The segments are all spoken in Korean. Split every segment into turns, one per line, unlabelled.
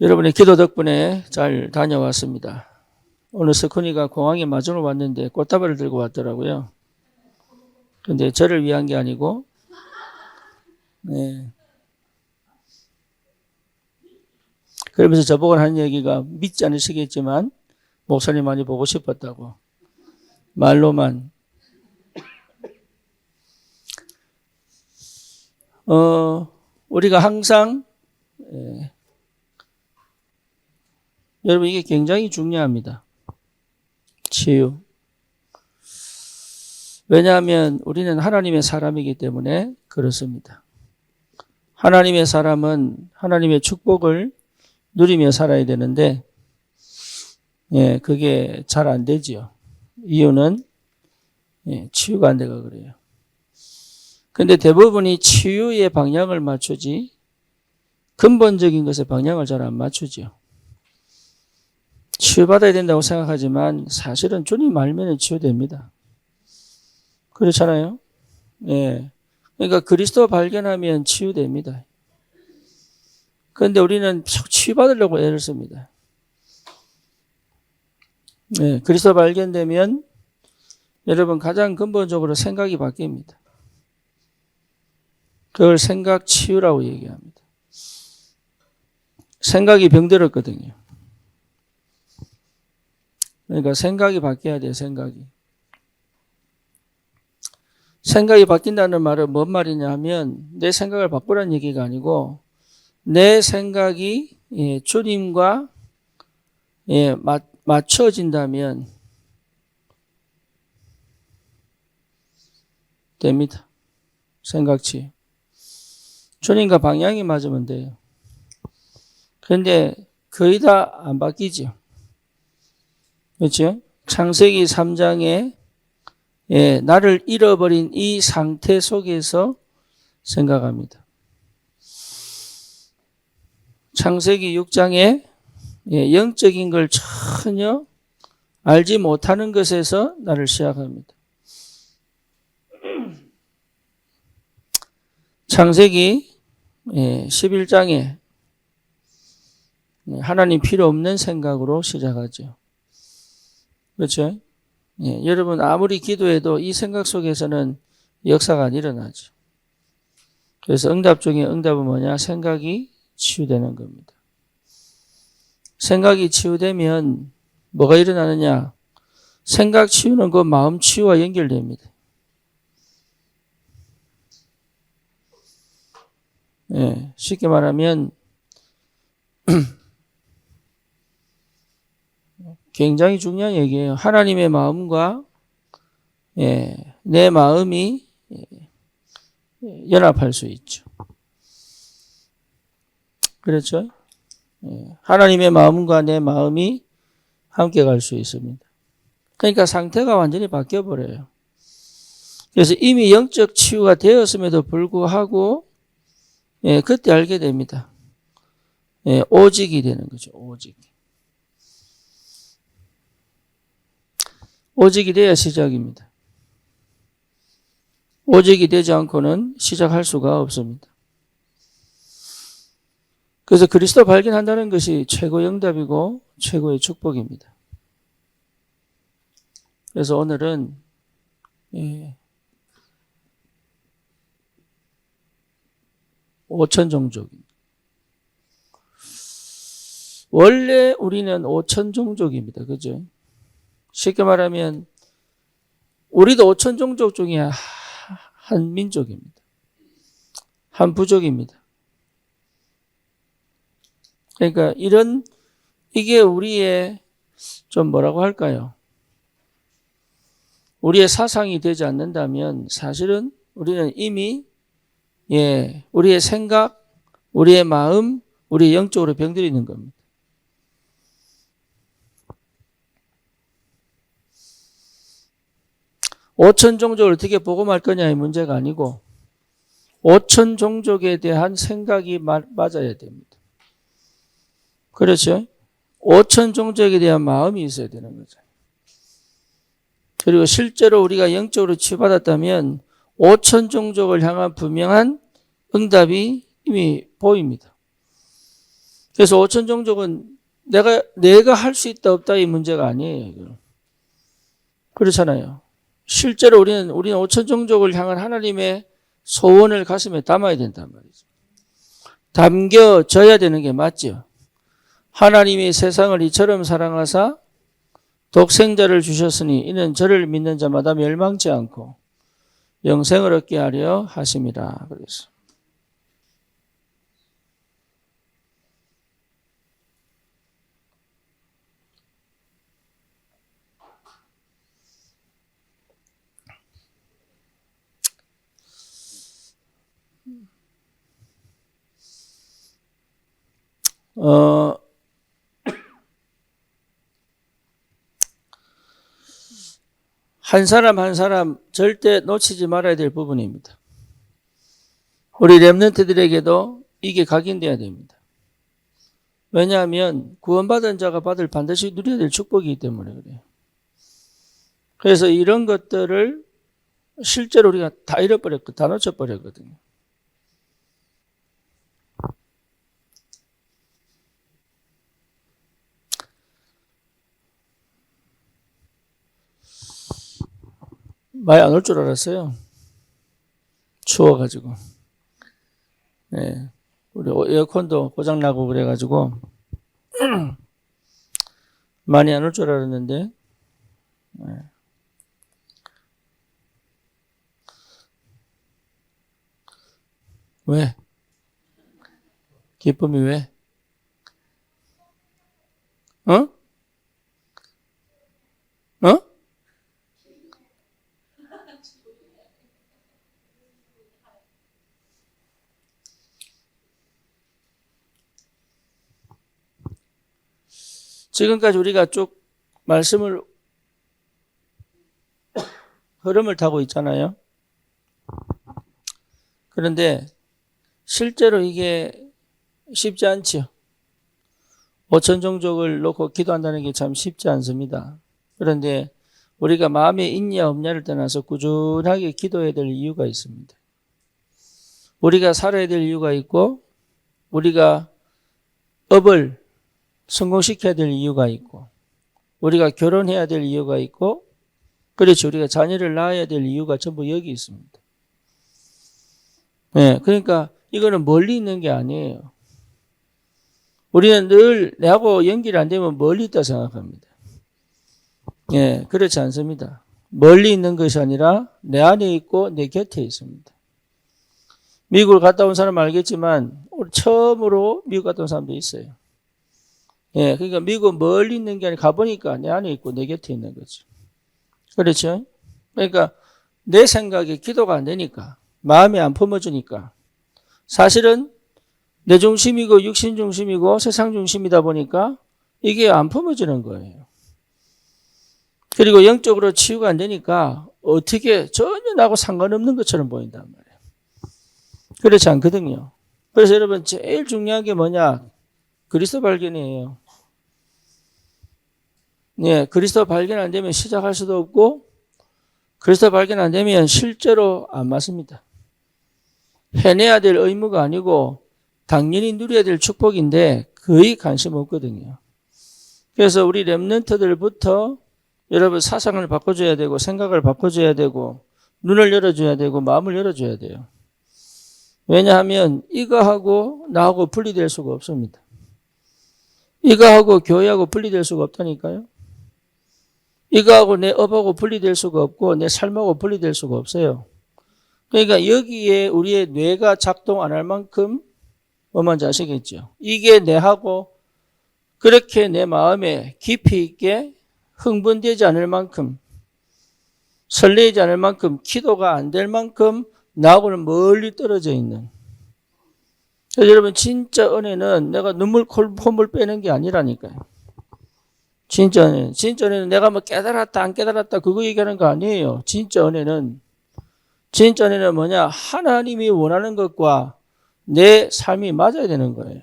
여러분의 기도 덕분에 잘 다녀왔습니다. 오늘 석훈이가 공항에 마중을 왔는데 꽃다발을 들고 왔더라고요. 근데 저를 위한 게 아니고, 네. 그러면서 저보고 하는 얘기가 믿지 않으시겠지만, 목사님 많이 보고 싶었다고. 말로만. 우리가 항상, 여러분 이게 굉장히 중요합니다. 치유. 왜냐하면 우리는 하나님의 사람이기 때문에 그렇습니다. 하나님의 사람은 하나님의 축복을 누리며 살아야 되는데, 그게 잘 안 되지요. 이유는, 치유가 안 돼가 그래요. 근데 대부분이 치유의 방향을 맞추지, 근본적인 것에 방향을 잘 안 맞추죠. 치유받아야 된다고 생각하지만 사실은 주님 알면 치유됩니다. 그렇잖아요? 예. 그러니까 그리스도 발견하면 치유됩니다. 그런데 우리는 치유받으려고 애를 씁니다. 예. 그리스도 발견되면 여러분 가장 근본적으로 생각이 바뀝니다. 그걸 생각 치유라고 얘기합니다. 생각이 병들었거든요. 그러니까 생각이 바뀌어야 돼요, 생각이. 생각이 바뀐다는 말은 뭔 말이냐 하면 내 생각을 바꾸라는 얘기가 아니고 내 생각이 주님과 맞춰진다면 됩니다. 생각치. 주님과 방향이 맞으면 돼요. 그런데 거의 다 안 바뀌죠. 그렇죠? 창세기 3장에 나를 잃어버린 이 상태 속에서 생각합니다. 창세기 6장에 영적인 걸 전혀 알지 못하는 것에서 나를 시작합니다. 창세기 11장에 하나님 필요 없는 생각으로 시작하죠. 그렇죠? 여러분 아무리 기도해도 이 생각 속에서는 역사가 안 일어나죠. 그래서 응답 중에 응답은 뭐냐? 생각이 치유되는 겁니다. 생각이 치유되면 뭐가 일어나느냐? 생각 치유는 그 마음 치유와 연결됩니다. 쉽게 말하면 굉장히 중요한 얘기예요. 하나님의 마음과 내 마음이 연합할 수 있죠. 그렇죠? 하나님의 마음과 내 마음이 함께 갈 수 있습니다. 그러니까 상태가 완전히 바뀌어버려요. 그래서 이미 영적 치유가 되었음에도 불구하고 그때 알게 됩니다. 오직이 되는 거죠. 오직. 오직이 돼야 시작입니다. 오직이 되지 않고는 시작할 수가 없습니다. 그래서 그리스도 발견한다는 것이 최고의 응답이고 최고의 축복입니다. 그래서 오늘은 5천종족입니다. 원래 우리는 5천종족입니다. 그죠? 쉽게 말하면 우리도 5천종족 중에 한 민족입니다. 한 부족입니다. 그러니까 이게 우리의 좀 뭐라고 할까요? 우리의 사상이 되지 않는다면 사실은 우리는 이미 우리의 생각, 우리의 마음, 우리의 영적으로 병들어 있는 겁니다. 오천 종족을 어떻게 복음할 거냐의 문제가 아니고 5천 종족에 대한 생각이 맞아야 됩니다. 그렇죠? 5천 종족에 대한 마음이 있어야 되는 거죠. 그리고 실제로 우리가 영적으로 치유받았다면 5천 종족을 향한 분명한 응답이 이미 보입니다. 그래서 오천 종족은 내가 할 수 있다 없다 이 문제가 아니에요. 그렇잖아요. 실제로 우리는 오천 종족을 향한 하나님의 소원을 가슴에 담아야 된단 말이죠. 담겨져야 되는 게 맞죠. 하나님이 세상을 이처럼 사랑하사 독생자를 주셨으니 이는 저를 믿는 자마다 멸망치 않고 영생을 얻게 하려 하심이라. 그래서 한 사람 한 사람 절대 놓치지 말아야 될 부분입니다. 우리 렘넌트들에게도 이게 각인돼야 됩니다. 왜냐하면 구원받은 자가 반드시 누려야 될 축복이기 때문에 그래요. 그래서 이런 것들을 실제로 우리가 다 잃어버렸고 다 놓쳐버렸거든요. 많이 안 올 줄 알았어요. 추워가지고. 네. 우리 에어컨도 고장나고 그래가지고 많이 안 올 줄 알았는데 네. 왜? 기쁨이 왜? 어? 어? 지금까지 우리가 쭉 말씀을 흐름을 타고 있잖아요. 그런데 실제로 이게 쉽지 않죠. 오천 종족을 놓고 기도한다는 게 참 쉽지 않습니다. 그런데 우리가 마음에 있냐 없냐를 떠나서 꾸준하게 기도해야 될 이유가 있습니다. 우리가 살아야 될 이유가 있고 우리가 업을 성공시켜야 될 이유가 있고 우리가 결혼해야 될 이유가 있고 그렇지 우리가 자녀를 낳아야 될 이유가 전부 여기 있습니다. 네, 그러니까 이거는 멀리 있는 게 아니에요. 우리는 늘 내하고 연결이 안 되면 멀리 있다 생각합니다. 예, 그렇지 않습니다. 멀리 있는 것이 아니라 내 안에 있고 내 곁에 있습니다. 미국을 갔다 온 사람 알겠지만 처음으로 미국 갔다 온 사람도 있어요. 예, 그러니까 미국은 멀리 있는 게 아니라 가보니까 내 안에 있고 내 곁에 있는 거죠. 그렇죠? 그러니까 내 생각에 기도가 안 되니까 마음이 안 품어주니까 사실은 내 중심이고 육신 중심이고 세상 중심이다 보니까 이게 안 품어지는 거예요. 그리고 영적으로 치유가 안 되니까 어떻게 전혀 나하고 상관없는 것처럼 보인단 말이에요. 그렇지 않거든요. 그래서 여러분 제일 중요한 게 뭐냐? 그리스도 발견이에요. 네, 그리스도 발견 안 되면 시작할 수도 없고 그리스도 발견 안 되면 실제로 안 맞습니다. 해내야 될 의무가 아니고 당연히 누려야 될 축복인데 거의 관심 없거든요. 그래서 우리 렘넌트들부터 여러분 사상을 바꿔줘야 되고 생각을 바꿔줘야 되고 눈을 열어줘야 되고 마음을 열어줘야 돼요. 왜냐하면 이거하고 나하고 분리될 수가 없습니다. 이거하고 교회하고 분리될 수가 없다니까요. 이거하고 내 업하고 분리될 수가 없고 내 삶하고 분리될 수가 없어요. 그러니까 여기에 우리의 뇌가 작동 안 할 만큼 뭔지 아시겠죠? 이게 내하고 그렇게 내 마음에 깊이 있게 흥분되지 않을 만큼 설레지 않을 만큼 기도가 안 될 만큼 나하고는 멀리 떨어져 있는. 그래서 여러분 진짜 은혜는 내가 눈물 콧물 빼는 게 아니라니까요. 진짜 은혜는 내가 뭐 깨달았다 안 깨달았다 그거 얘기하는 거 아니에요. 진짜 은혜는 뭐냐? 하나님이 원하는 것과 내 삶이 맞아야 되는 거예요.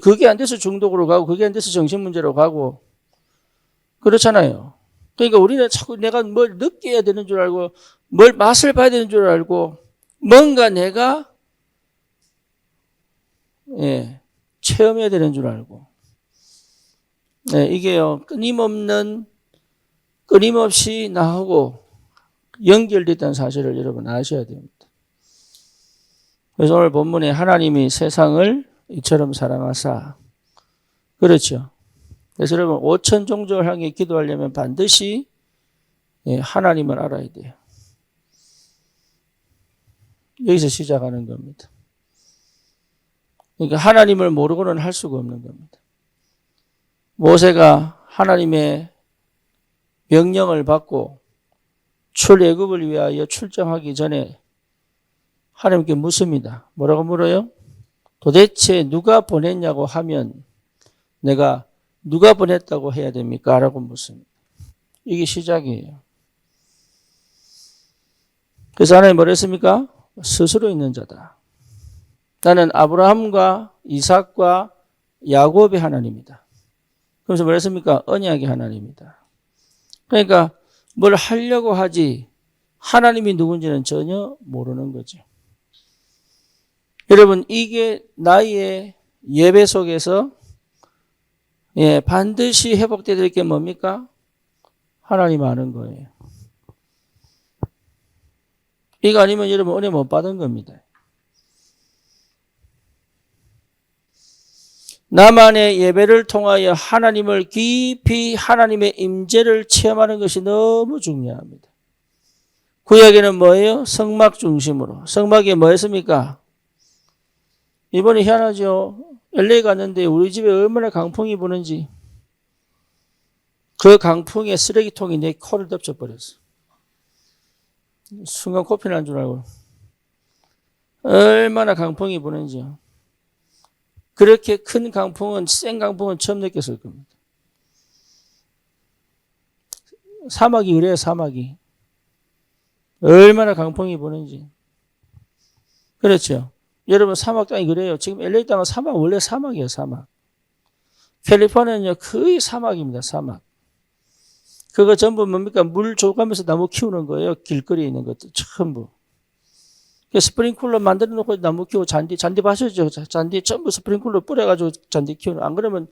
그게 안 돼서 중독으로 가고 그게 안 돼서 정신문제로 가고 그렇잖아요. 그러니까 우리는 자꾸 내가 뭘 느껴야 되는 줄 알고 뭘 맛을 봐야 되는 줄 알고 뭔가 내가 체험해야 되는 줄 알고. 네, 이게요, 끊임없이 나하고 연결됐다는 사실을 여러분 아셔야 됩니다. 그래서 오늘 본문에 하나님이 세상을 이처럼 사랑하사. 그렇죠. 그래서 여러분, 5천 종족을 향해 기도하려면 반드시 하나님을 알아야 돼요. 여기서 시작하는 겁니다. 그러니까 하나님을 모르고는 할 수가 없는 겁니다. 모세가 하나님의 명령을 받고 출애굽을 위하여 출정하기 전에 하나님께 묻습니다. 뭐라고 물어요? 도대체 누가 보냈냐고 하면 내가 누가 보냈다고 해야 됩니까? 라고 묻습니다. 이게 시작이에요. 그래서 하나님 뭐라 했습니까? 스스로 있는 자다. 나는 아브라함과 이삭과 야곱의 하나님이다. 그래서 뭐라 했습니까? 언약의 하나님이다. 그러니까 뭘 하려고 하지 하나님이 누군지는 전혀 모르는 거죠. 여러분, 이게 나의 예배 속에서 반드시 회복되어야 될 게 뭡니까? 하나님 아는 거예요. 이거 아니면 여러분 은혜 못 받은 겁니다. 나만의 예배를 통하여 하나님을 깊이 하나님의 임재를 체험하는 것이 너무 중요합니다. 구약에는 뭐예요? 성막 중심으로. 성막이 뭐였습니까? 이번에 희한하죠. LA 갔는데 우리 집에 얼마나 강풍이 부는지 그 강풍에 쓰레기통이 내 코를 덮쳐버렸어. 순간 코피 난 줄 알고. 얼마나 강풍이 부는지요. 그렇게 큰 강풍은, 센 강풍은 처음 느꼈을 겁니다. 사막이 그래요, 사막이. 얼마나 강풍이 부는지. 그렇죠. 여러분, 사막 땅이 그래요. 지금 LA 땅은 원래 사막이에요, 사막. 캘리포니아는요, 거의 사막입니다, 사막. 그거 전부 뭡니까? 물 줘가면서 나무 키우는 거예요. 길거리에 있는 것들, 전부. 스프링클러 만들어 놓고 나무 키우고 잔디 봐셨죠? 잔디 전부 스프링클러 뿌려가지고 잔디 키우는. 안 그러면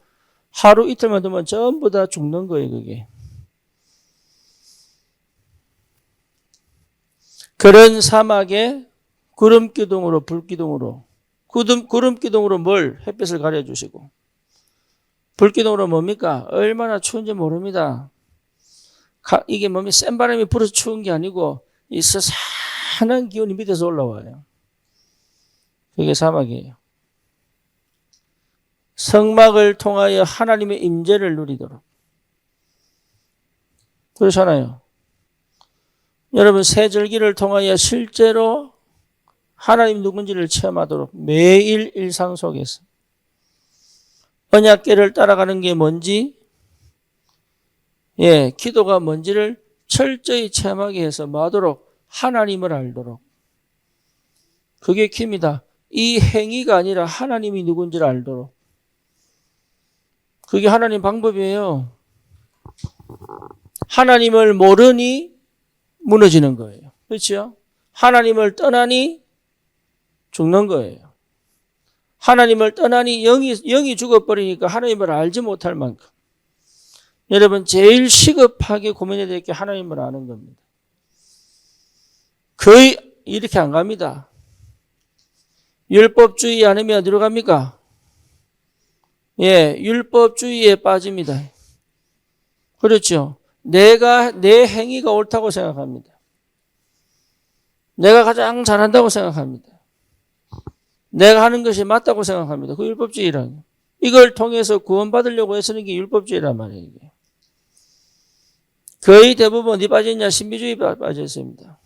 하루 이틀만 두면 전부 다 죽는 거예요, 그게. 그런 사막에 구름기둥으로, 불기둥으로, 구름기둥으로 뭘? 햇빛을 가려주시고. 불기둥으로 뭡니까? 얼마나 추운지 모릅니다. 이게 뭡니까? 센 바람이 불어서 추운 게 아니고, 이 서산한 기온이 밑에서 올라와요. 그게 사막이에요. 성막을 통하여 하나님의 임재를 누리도록. 그렇잖아요. 여러분, 새절기를 통하여 실제로 하나님 누군지를 체험하도록 매일 일상 속에서 언약궤를 따라가는 게 뭔지, 기도가 뭔지를 철저히 체험하게 해서 뭐하도록? 하나님을 알도록. 그게 킵니다. 이 행위가 아니라 하나님이 누군지를 알도록. 그게 하나님 방법이에요. 하나님을 모르니 무너지는 거예요. 그렇죠? 하나님을 떠나니 죽는 거예요. 하나님을 떠나니 영이 죽어버리니까 하나님을 알지 못할 만큼. 여러분, 제일 시급하게 고민해야 될 게 하나님을 아는 겁니다. 거의 이렇게 안 갑니다. 율법주의 않으면 어디로 갑니까? 율법주의에 빠집니다. 그렇죠? 내 행위가 옳다고 생각합니다. 내가 가장 잘한다고 생각합니다. 내가 하는 것이 맞다고 생각합니다. 그 율법주의라는. 이걸 통해서 구원받으려고 애쓰는 게 율법주의란 말이에요. 이게. 거의 대부분 어디 빠져있냐? 신비주의 빠져 있습니다.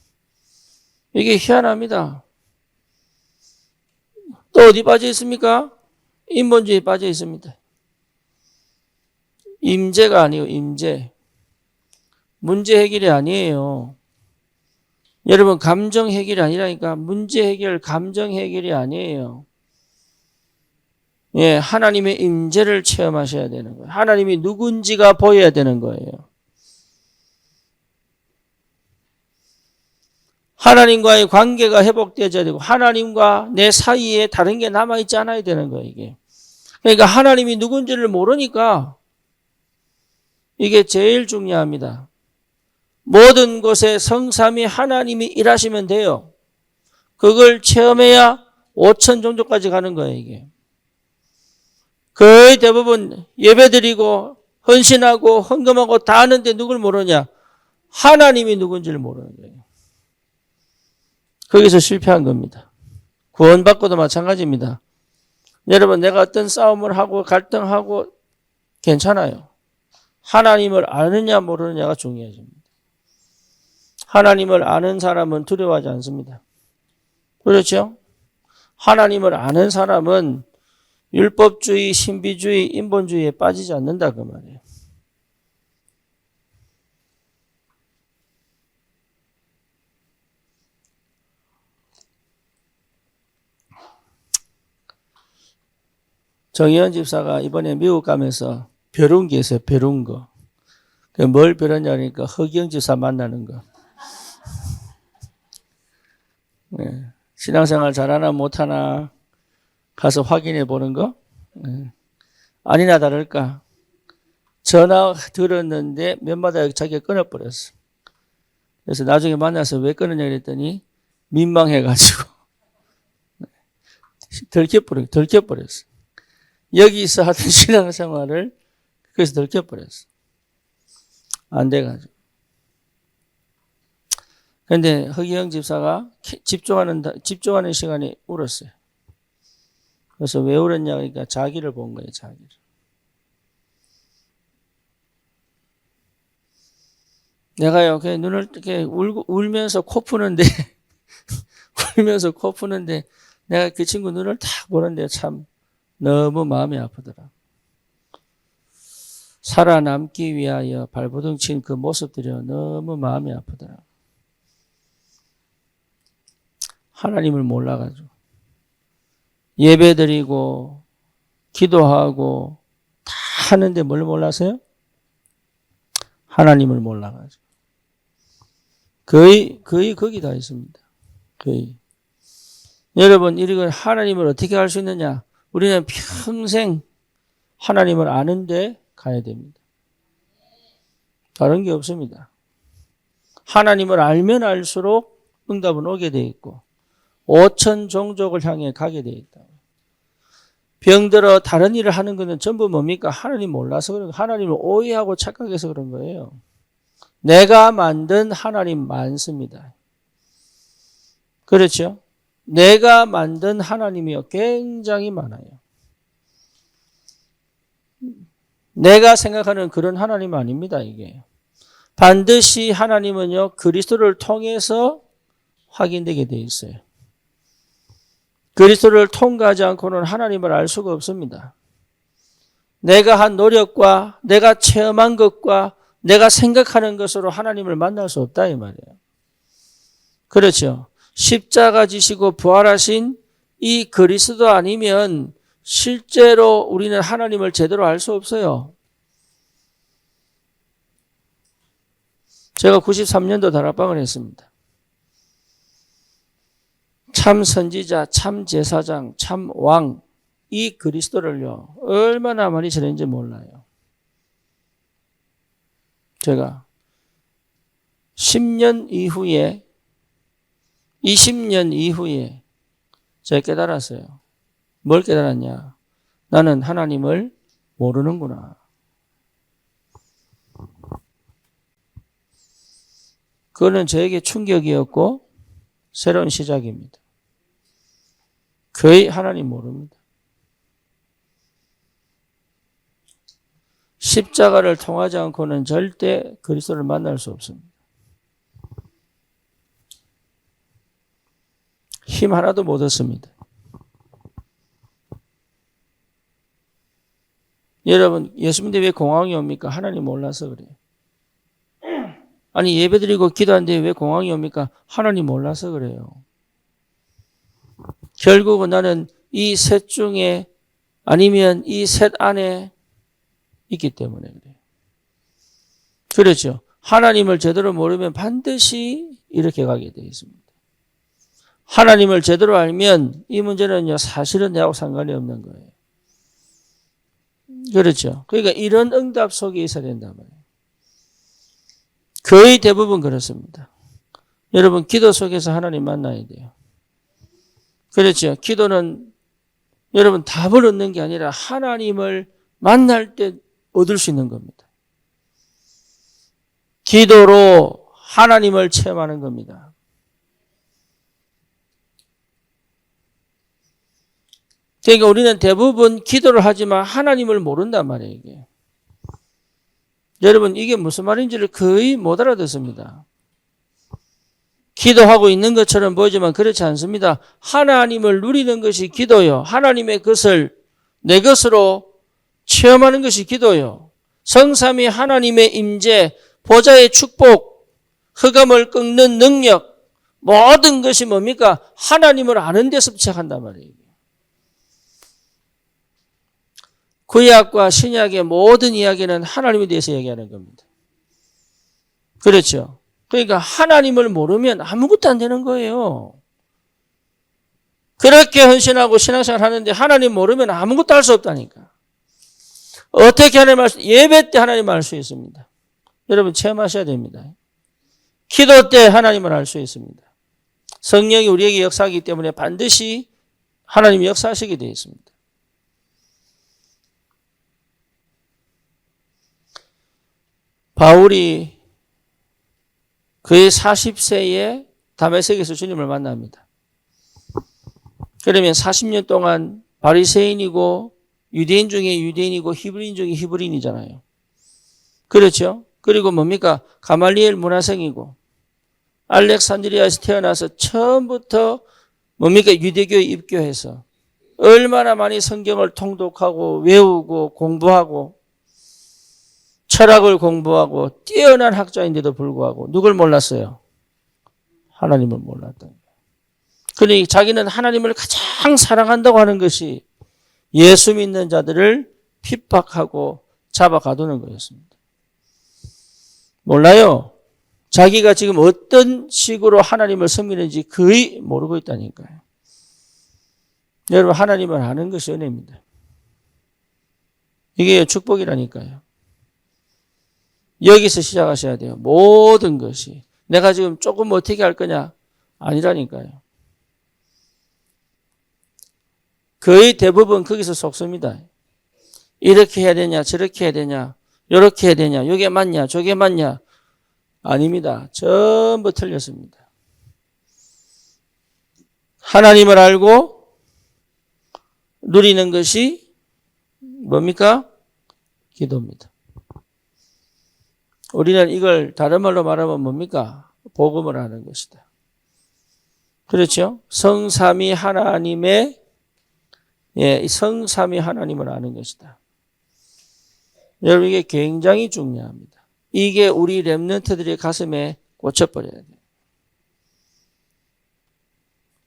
이게 희한합니다. 또 어디 빠져 있습니까? 인본주의에 빠져 있습니다. 임재가 아니에요, 임재. 문제 해결이 아니에요. 여러분, 감정 해결이 아니라니까. 문제 해결, 감정 해결이 아니에요. 하나님의 임재를 체험하셔야 되는 거예요. 하나님이 누군지가 보여야 되는 거예요. 하나님과의 관계가 회복되어야 되고 하나님과 내 사이에 다른 게 남아있지 않아야 되는 거예요. 이게. 그러니까 하나님이 누군지를 모르니까 이게 제일 중요합니다. 모든 곳에 성삼위 하나님이 일하시면 돼요. 그걸 체험해야 5천 종족까지 가는 거예요, 이게. 거의 대부분 예배드리고 헌신하고 헌금하고 다 하는데 누굴 모르냐? 하나님이 누군지를 모르는 거예요. 거기서 실패한 겁니다. 구원받고도 마찬가지입니다. 여러분, 내가 어떤 싸움을 하고 갈등하고 괜찮아요. 하나님을 아느냐 모르느냐가 중요해집니다. 하나님을 아는 사람은 두려워하지 않습니다. 그렇죠? 하나님을 아는 사람은 율법주의, 신비주의, 인본주의에 빠지지 않는다 그 말이에요. 정의원 집사가 이번에 미국 가면서 벼룬 게 있어요. 벼룬 거. 뭘 벼렸냐니까 허기영 집사 만나는 거. 네. 신앙생활 잘하나 못하나 가서 확인해 보는 거. 네. 아니나 다를까 전화 들었는데 몇마다 자기가 끊어버렸어. 그래서 나중에 만나서 왜 끊었냐 그랬더니 민망해가지고 들켜버렸어. 여기서 하던 신앙생활을 그래서 들켜버렸어. 안 돼가지고. 그런데 허기영 집사가 집중하는 시간에 울었어요. 그래서 왜 울었냐 그러니까 자기를 본 거예요. 자기를. 내가요 그냥 눈을 이렇게 울면서 코 푸는데 울면서 코 푸는데 내가 그 친구 눈을 딱 보는데 참 너무 마음이 아프더라. 살아남기 위하여 발버둥 친 그 모습들이 너무 마음이 아프더라. 하나님을 몰라가지고 예배드리고 기도하고 다 하는데 뭘 몰라서요? 하나님을 몰라가지고 거의 거기 다 있습니다. 거의. 여러분 이걸 하나님을 어떻게 알 수 있느냐? 우리는 평생 하나님을 아는데 가야 됩니다. 다른 게 없습니다. 하나님을 알면 알수록 응답은 오게 돼 있고 5천 종족을 향해 가게 돼 있다. 병들어 다른 일을 하는 것은 전부 뭡니까? 하나님 몰라서 그런 거. 하나님을 오해하고 착각해서 그런 거예요. 내가 만든 하나님 많습니다. 그렇죠? 내가 만든 하나님이요 굉장히 많아요. 내가 생각하는 그런 하나님 아닙니다. 이게 반드시 하나님은요 그리스도를 통해서 확인되게 돼 있어요. 그리스도를 통과하지 않고는 하나님을 알 수가 없습니다. 내가 한 노력과 내가 체험한 것과 내가 생각하는 것으로 하나님을 만날 수 없다 이 말이에요. 그렇죠. 십자가 지시고 부활하신 이 그리스도 아니면 실제로 우리는 하나님을 제대로 알 수 없어요. 제가 93년도 다락방을 했습니다. 참 선지자, 참 제사장, 참 왕, 이 그리스도를요 얼마나 많이 전했는지 몰라요. 제가 10년 이후에 20년 이후에 제가 깨달았어요. 뭘 깨달았냐? 나는 하나님을 모르는구나. 그거는 저에게 충격이었고 새로운 시작입니다. 거의 하나님 모릅니다. 십자가를 통하지 않고는 절대 그리스도를 만날 수 없습니다. 힘 하나도 못 얻습니다. 여러분 예수 믿는데 왜 공황이 옵니까? 하나님 몰라서 그래요. 아니 예배드리고 기도하는데 왜 공황이 옵니까? 하나님 몰라서 그래요. 결국은 나는 이 셋 중에 아니면 이 셋 안에 있기 때문에 그래요. 그렇죠. 하나님을 제대로 모르면 반드시 이렇게 가게 되어 있습니다. 하나님을 제대로 알면 이 문제는요 사실은 내하고 상관이 없는 거예요. 그렇죠. 그러니까 이런 응답 속에 있어야 된단 말이에요. 거의 대부분 그렇습니다. 여러분 기도 속에서 하나님 만나야 돼요. 그렇죠. 기도는 여러분 답을 얻는 게 아니라 하나님을 만날 때 얻을 수 있는 겁니다. 기도로 하나님을 체험하는 겁니다. 그러니까 우리는 대부분 기도를 하지만 하나님을 모른단 말이에요. 이게. 여러분 이게 무슨 말인지를 거의 못 알아듣습니다. 기도하고 있는 것처럼 보이지만 그렇지 않습니다. 하나님을 누리는 것이 기도요. 하나님의 것을 내 것으로 체험하는 것이 기도요. 성삼위 하나님의 임재, 보좌의 축복, 흑암을 꺾는 능력, 모든 것이 뭡니까? 하나님을 아는 데서 시작한단 말이에요. 구약과 신약의 모든 이야기는 하나님에 대해서 얘기하는 겁니다. 그렇죠. 그러니까 하나님을 모르면 아무것도 안 되는 거예요. 그렇게 헌신하고 신앙생활 하는데 하나님 모르면 아무것도 할 수 없다니까. 어떻게 하나님 예배 때 하나님 알 수 있습니다. 여러분 체험하셔야 됩니다. 기도 때 하나님을 알 수 있습니다. 성령이 우리에게 역사하기 때문에 반드시 하나님이 역사하시게 되어 있습니다. 바울이 그의 40세에 다메섹에서 주님을 만납니다. 그러면 40년 동안 바리새인이고 유대인 중에 유대인이고 히브리인 중에 히브리인이잖아요. 그렇죠? 그리고 뭡니까? 가말리엘 문화생이고 알렉산드리아에서 태어나서 처음부터 뭡니까? 유대교에 입교해서 얼마나 많이 성경을 통독하고 외우고 공부하고 철학을 공부하고 뛰어난 학자인데도 불구하고 누굴 몰랐어요? 하나님을 몰랐던 거예요. 그러니 자기는 하나님을 가장 사랑한다고 하는 것이 예수 믿는 자들을 핍박하고 잡아가두는 거였습니다. 몰라요. 자기가 지금 어떤 식으로 하나님을 섬기는지 거의 모르고 있다니까요. 여러분 하나님을 아는 것이 은혜입니다. 이게 축복이라니까요. 여기서 시작하셔야 돼요. 모든 것이. 내가 지금 조금 어떻게 할 거냐? 아니라니까요. 거의 대부분 거기서 속습니다. 이렇게 해야 되냐? 저렇게 해야 되냐? 이렇게 해야 되냐? 이게 맞냐? 저게 맞냐? 아닙니다. 전부 틀렸습니다. 하나님을 알고 누리는 것이 뭡니까? 기도입니다. 우리는 이걸 다른 말로 말하면 뭡니까? 복음을 하는 것이다. 그렇죠? 성삼위 하나님의 성삼위 하나님을 아는 것이다. 여러분 이게 굉장히 중요합니다. 이게 우리 렘넌트들의 가슴에 꽂혀버려야 돼요.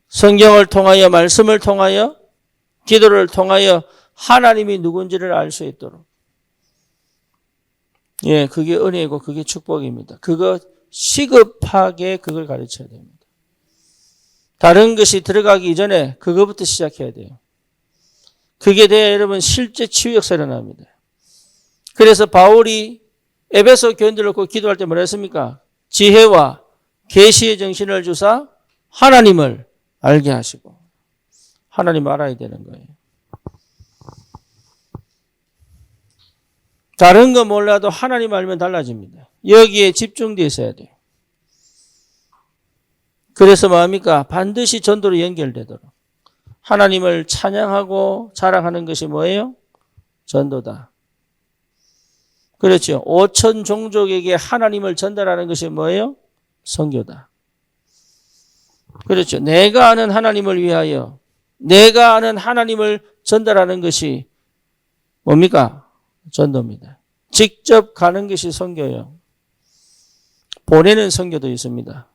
성경을 통하여 말씀을 통하여 기도를 통하여 하나님이 누군지를 알 수 있도록. 예, 그게 은혜이고 그게 축복입니다. 그거 시급하게 그걸 가르쳐야 됩니다. 다른 것이 들어가기 이전에 그거부터 시작해야 돼요. 그게 돼야 여러분 실제 치유 역사가 일어납니다. 그래서 바울이 에베소 교인들을 놓고 기도할 때 뭐라 했습니까? 지혜와 계시의 정신을 주사 하나님을 알게 하시고 하나님 알아야 되는 거예요. 다른 거 몰라도 하나님 알면 달라집니다. 여기에 집중되어 있어야 돼요. 그래서 뭐합니까? 반드시 전도로 연결되도록. 하나님을 찬양하고 자랑하는 것이 뭐예요? 전도다. 그렇죠. 5천 종족에게 하나님을 전달하는 것이 뭐예요? 선교다. 그렇죠. 내가 아는 하나님을 위하여 내가 아는 하나님을 전달하는 것이 뭡니까? 전도입니다. 직접 가는 것이 선교예요. 보내는 선교도 있습니다.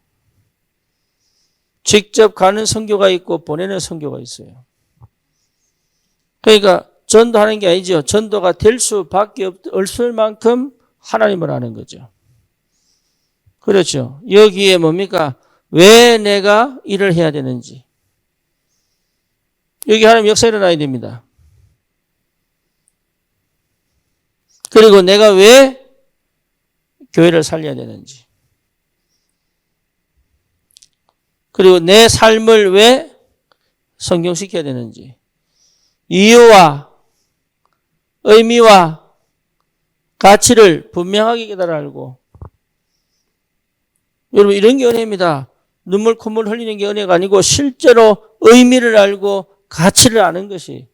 직접 가는 선교가 있고 보내는 선교가 있어요. 그러니까 전도하는 게 아니죠. 전도가 될 수밖에 없을 만큼 하나님을 아는 거죠. 그렇죠. 여기에 뭡니까? 왜 내가 일을 해야 되는지. 여기 하나님 역사 일어나야 됩니다. 그리고 내가 왜 교회를 살려야 되는지. 그리고 내 삶을 왜 성경시켜야 되는지. 이유와 의미와 가치를 분명하게 깨달아 알고. 여러분, 이런 게 은혜입니다. 눈물 콧물 흘리는 게 은혜가 아니고 실제로 의미를 알고 가치를 아는 것이,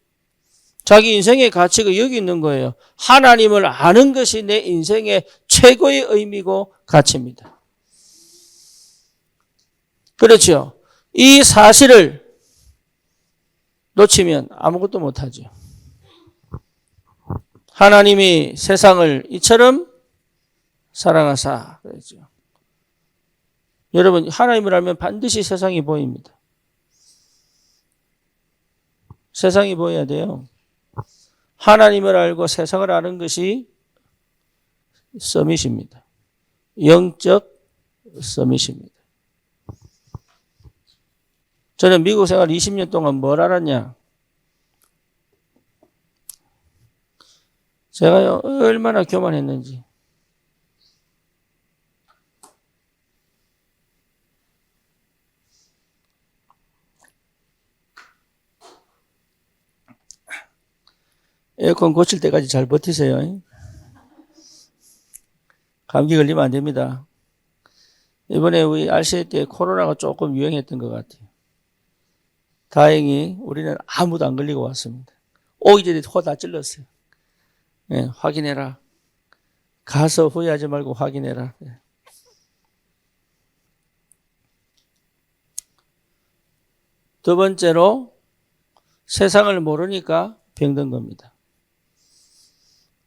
자기 인생의 가치가 여기 있는 거예요. 하나님을 아는 것이 내 인생의 최고의 의미고 가치입니다. 그렇죠. 이 사실을 놓치면 아무것도 못하죠. 하나님이 세상을 이처럼 사랑하사 그랬죠. 여러분, 하나님을 알면 반드시 세상이 보입니다. 세상이 보여야 돼요. 하나님을 알고 세상을 아는 것이 서밋입니다. 영적 서밋입니다. 저는 미국 생활 20년 동안 뭘 알았냐? 제가 얼마나 교만했는지. 에어컨 고칠 때까지 잘 버티세요. 감기 걸리면 안 됩니다. 이번에 우리 RCA 때 코로나가 조금 유행했던 것 같아요. 다행히 우리는 아무도 안 걸리고 왔습니다. 오기 전에 코 다 찔렀어요. 네, 확인해라. 가서 후회하지 말고 확인해라. 네. 두 번째로 세상을 모르니까 병든 겁니다.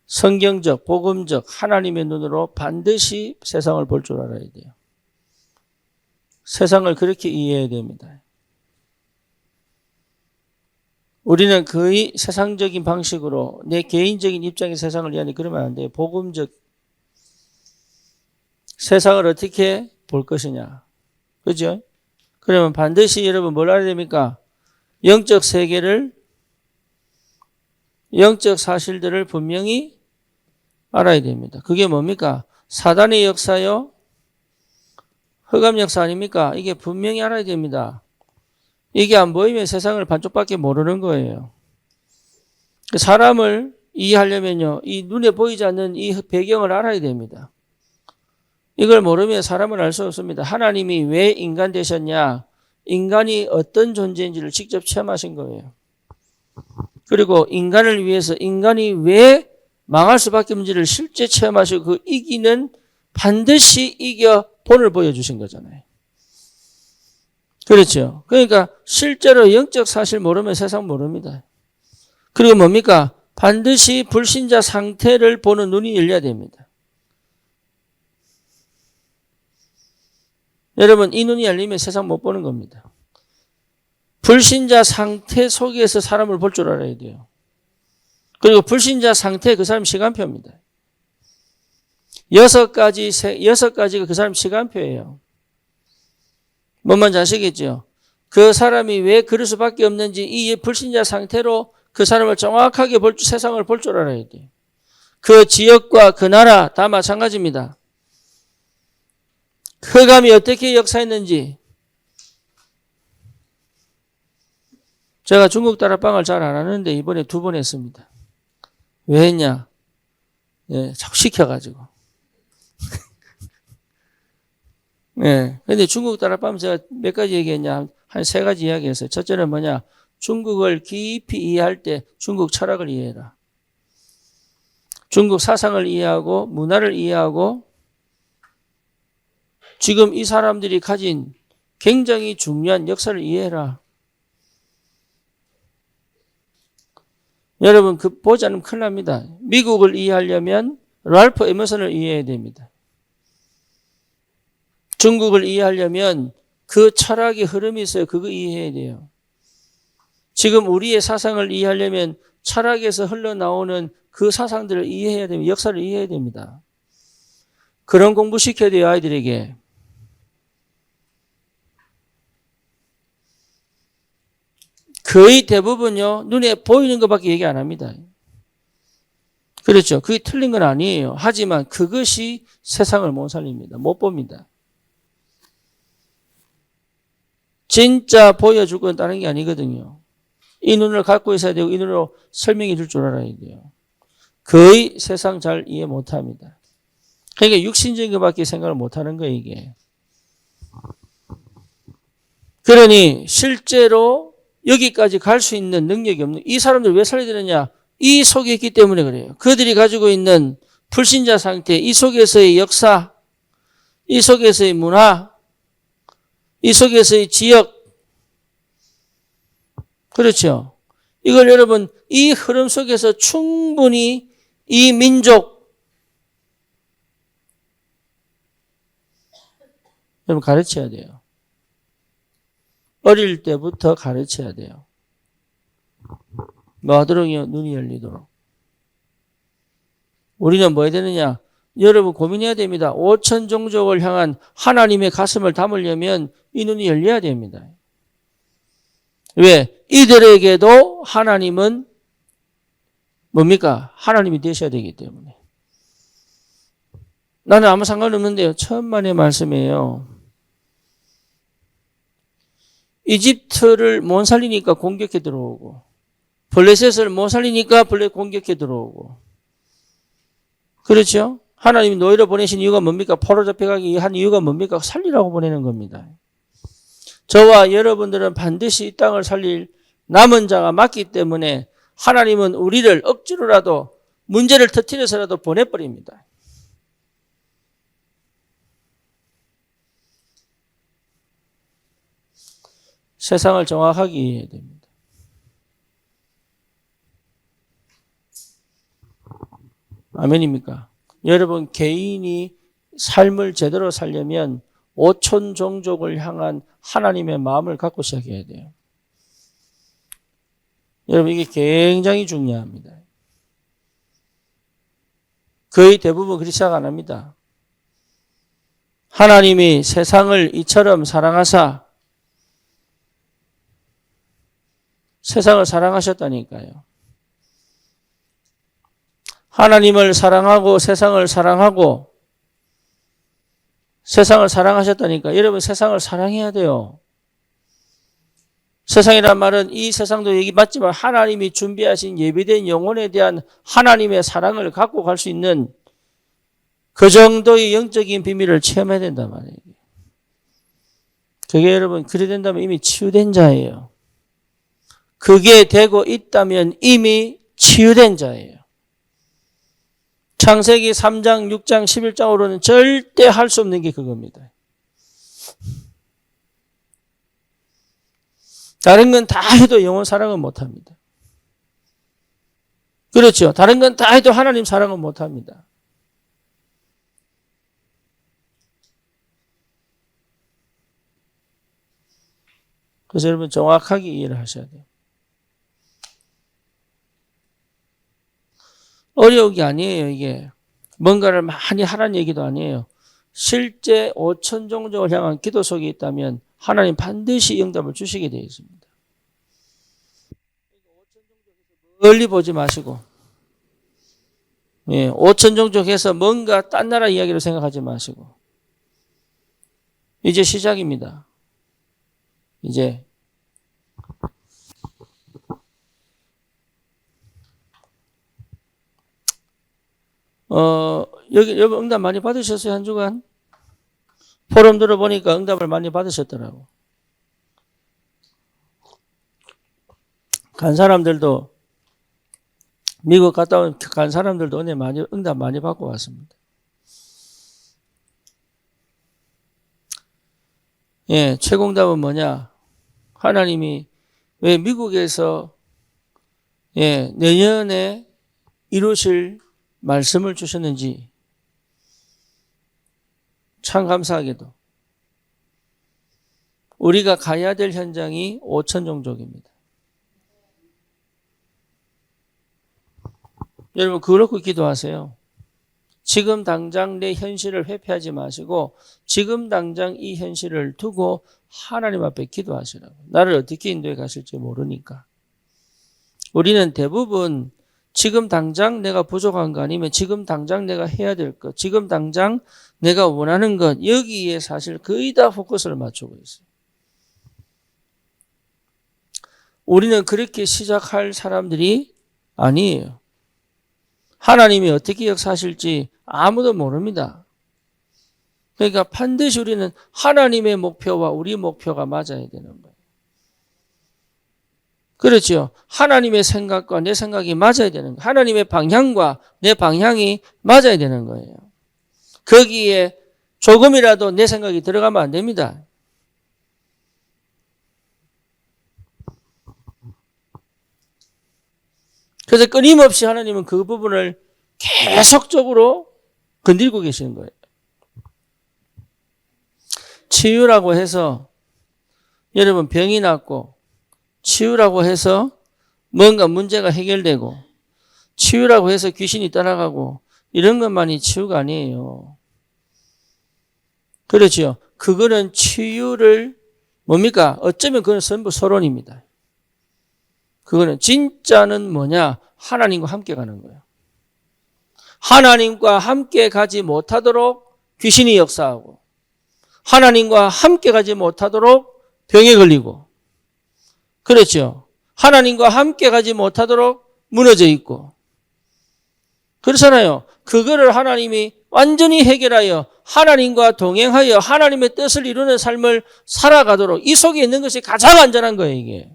성경적, 복음적, 하나님의 눈으로 반드시 세상을 볼 줄 알아야 돼요. 세상을 그렇게 이해해야 됩니다. 우리는 거의 세상적인 방식으로 내 개인적인 입장의 세상을 이해하니 그러면 안 돼요. 복음적 세상을 어떻게 볼 것이냐. 그죠? 그러면 반드시 여러분 뭘 알아야 됩니까? 영적 세계를, 영적 사실들을 분명히 알아야 됩니다. 그게 뭡니까? 사단의 역사요? 흑암 역사 아닙니까? 이게 분명히 알아야 됩니다. 이게 안 보이면 세상을 반쪽밖에 모르는 거예요. 사람을 이해하려면요, 이 눈에 보이지 않는 이 배경을 알아야 됩니다. 이걸 모르면 사람을 알 수 없습니다. 하나님이 왜 인간 되셨냐? 인간이 어떤 존재인지를 직접 체험하신 거예요. 그리고 인간을 위해서 인간이 왜 망할 수밖에 없는지를 실제 체험하시고 그 이기는 반드시 이겨 본을 보여주신 거잖아요. 그렇죠. 그러니까 실제로 영적 사실 모르면 세상 모릅니다. 그리고 뭡니까? 반드시 불신자 상태를 보는 눈이 열려야 됩니다. 여러분, 이 눈이 열리면 세상 못 보는 겁니다. 불신자 상태 속에서 사람을 볼 줄 알아야 돼요. 그리고 불신자 상태 그 사람 시간표입니다. 6가지가 그 사람 시간표예요. 뭔 말인지 아시겠죠? 그 사람이 왜 그럴 수밖에 없는지 이 불신자 상태로 그 사람을 정확하게 세상을 볼 줄 알아야 돼요. 그 지역과 그 나라 다 마찬가지입니다. 흑암이 어떻게 역사했는지. 제가 중국 다락방을 잘 안 하는데 이번에 2번 했습니다. 왜 했냐? 예, 자꾸 시켜가지고. 예. 근데 중국 다락방 제가 몇 가지 얘기했냐? 한 3가지 이야기했어요. 첫째는 뭐냐? 중국을 깊이 이해할 때 중국 철학을 이해해라. 중국 사상을 이해하고 문화를 이해하고 지금 이 사람들이 가진 굉장히 중요한 역사를 이해해라. 여러분, 보지 않으면 큰일 납니다. 미국을 이해하려면 랄프 에머슨을 이해해야 됩니다. 중국을 이해하려면 그 철학의 흐름이 있어요. 그거 이해해야 돼요. 지금 우리의 사상을 이해하려면 철학에서 흘러나오는 그 사상들을 이해해야 됩니다. 역사를 이해해야 됩니다. 그런 공부 시켜야 돼요, 아이들에게. 거의 대부분요, 눈에 보이는 것밖에 얘기 안 합니다. 그렇죠. 그게 틀린 건 아니에요. 하지만 그것이 세상을 못 살립니다. 못 봅니다. 진짜 보여줄 건 다른 게 아니거든요. 이 눈을 갖고 있어야 되고 이 눈으로 설명해 줄 줄 알아야 돼요. 거의 세상 잘 이해 못 합니다. 그러니까 육신적인 것밖에 생각을 못 하는 거예요, 이게. 그러니 실제로 여기까지 갈 수 있는 능력이 없는 이 사람들 왜 살려야 되느냐? 이 속에 있기 때문에 그래요. 그들이 가지고 있는 불신자 상태, 이 속에서의 역사, 이 속에서의 문화, 이 속에서의 지역, 그렇죠. 이걸 여러분 이 흐름 속에서 충분히 이 민족 여러분 가르쳐야 돼요. 어릴 때부터 가르쳐야 돼요. 뭐 하도록요? 눈이 열리도록. 우리는 뭐 해야 되느냐? 여러분 고민해야 됩니다. 5천 종족을 향한 하나님의 가슴을 담으려면 이 눈이 열려야 됩니다. 왜? 이들에게도 하나님은 뭡니까? 하나님이 되셔야 되기 때문에. 나는 아무 상관없는데요. 천만의 말씀이에요. 이집트를 못 살리니까 공격해 들어오고 블레셋을 못 살리니까 블레셋 공격해 들어오고 그렇죠? 하나님이 노예로 보내신 이유가 뭡니까? 포로 잡혀가게 한 이유가 뭡니까? 살리라고 보내는 겁니다. 저와 여러분들은 반드시 이 땅을 살릴 남은 자가 맞기 때문에 하나님은 우리를 억지로라도 문제를 터뜨려서라도 보내버립니다. 세상을 정확하게 이해해야 됩니다. 아멘입니까? 여러분 개인이 삶을 제대로 살려면 5천 종족을 향한 하나님의 마음을 갖고 시작해야 돼요. 여러분 이게 굉장히 중요합니다. 거의 대부분 그렇게 시작 안 합니다. 하나님이 세상을 이처럼 사랑하사 세상을 사랑하셨다니까요. 하나님을 사랑하고 세상을 사랑하고 세상을 사랑하셨다니까. 여러분 세상을 사랑해야 돼요. 세상이란 말은 이 세상도 얘기 맞지만 하나님이 준비하신 예비된 영혼에 대한 하나님의 사랑을 갖고 갈 수 있는 그 정도의 영적인 비밀을 체험해야 된단 말이에요. 그게 여러분 그래 된다면 이미 치유된 자예요. 그게 되고 있다면 이미 치유된 자예요. 창세기 3장, 6장, 11장으로는 절대 할 수 없는 게 그겁니다. 다른 건 다 해도 영혼 사랑은 못합니다. 그렇죠. 다른 건 다 해도 하나님 사랑은 못합니다. 그래서 여러분 정확하게 이해를 하셔야 돼요. 어려운 게 아니에요, 이게. 뭔가를 많이 하라는 얘기도 아니에요. 실제 5천 종족을 향한 기도 속에 있다면 하나님 반드시 응답을 주시게 되어 있습니다. 멀리 보지 마시고 5천 종족에서 뭔가 딴 나라 이야기로 생각하지 마시고 이제 시작입니다. 이제 여기 응답 많이 받으셨어요? 한 주간? 포럼 들어보니까 응답을 많이 받으셨더라고. 간 사람들도 미국 갔다 온 간 사람들도 은혜 많이 응답 많이 받고 왔습니다. 최공답은 뭐냐? 하나님이 왜 미국에서 내년에 이루실 말씀을 주셨는지 참 감사하게도 우리가 가야 될 현장이 5천 종족입니다. 여러분 그렇고 기도하세요. 지금 당장 내 현실을 회피하지 마시고 지금 당장 이 현실을 두고 하나님 앞에 기도하시라고. 나를 어떻게 인도해 가실지 모르니까. 우리는 대부분 지금 당장 내가 부족한 거 아니면 지금 당장 내가 해야 될 것, 지금 당장 내가 원하는 것, 여기에 사실 거의 다 포커스를 맞추고 있어요. 우리는 그렇게 시작할 사람들이 아니에요. 하나님이 어떻게 역사하실지 아무도 모릅니다. 그러니까 반드시 우리는 하나님의 목표와 우리 목표가 맞아야 되는 거예요. 그렇죠. 하나님의 생각과 내 생각이 맞아야 되는 거예요. 하나님의 방향과 내 방향이 맞아야 되는 거예요. 거기에 조금이라도 내 생각이 들어가면 안 됩니다. 그래서 끊임없이 하나님은 그 부분을 계속적으로 건들고 계시는 거예요. 치유라고 해서 여러분 병이 낫고, 치유라고 해서 뭔가 문제가 해결되고, 치유라고 해서 귀신이 떠나가고, 이런 것만이 치유가 아니에요. 그렇죠. 그거는 치유를 뭡니까? 어쩌면 그건 전부 서론입니다. 그거는 진짜는 뭐냐? 하나님과 함께 가는 거예요. 하나님과 함께 가지 못하도록 귀신이 역사하고, 하나님과 함께 가지 못하도록 병에 걸리고, 그렇죠. 하나님과 함께 가지 못하도록 무너져 있고, 그렇잖아요. 그거를 하나님이 완전히 해결하여 하나님과 동행하여 하나님의 뜻을 이루는 삶을 살아가도록, 이 속에 있는 것이 가장 안전한 거예요, 이게.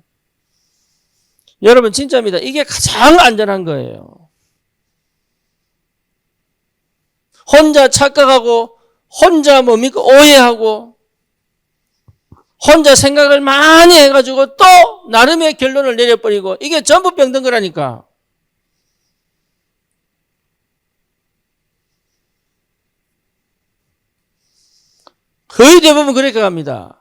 여러분 진짜입니다. 이게 가장 안전한 거예요. 혼자 착각하고, 혼자 뭡니까? 오해하고, 혼자 생각을 많이 해가지고 또 나름의 결론을 내려버리고, 이게 전부 병든 거라니까. 거의 대부분 그렇게 갑니다.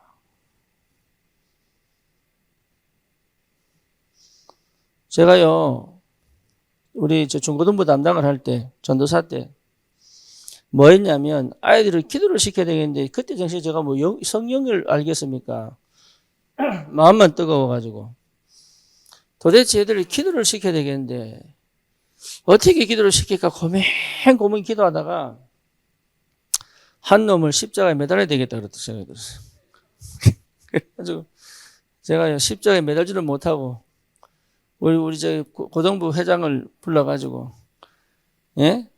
제가요, 우리 중고등부 담당을 할 때, 전도사 때, 뭐 했냐면, 아이들을 기도를 시켜야 되겠는데, 그때 당시에 제가 뭐 성령을 알겠습니까? 마음만 뜨거워가지고. 도대체 애들을 기도를 시켜야 되겠는데, 어떻게 기도를 시킬까 고민 기도하다가, 한 놈을 십자가에 매달아야 되겠다 그랬던 생각이 들었어요. 그래가지고, 제가 십자가에 매달지를 못하고, 우리 고등부 회장을 불러가지고, 예?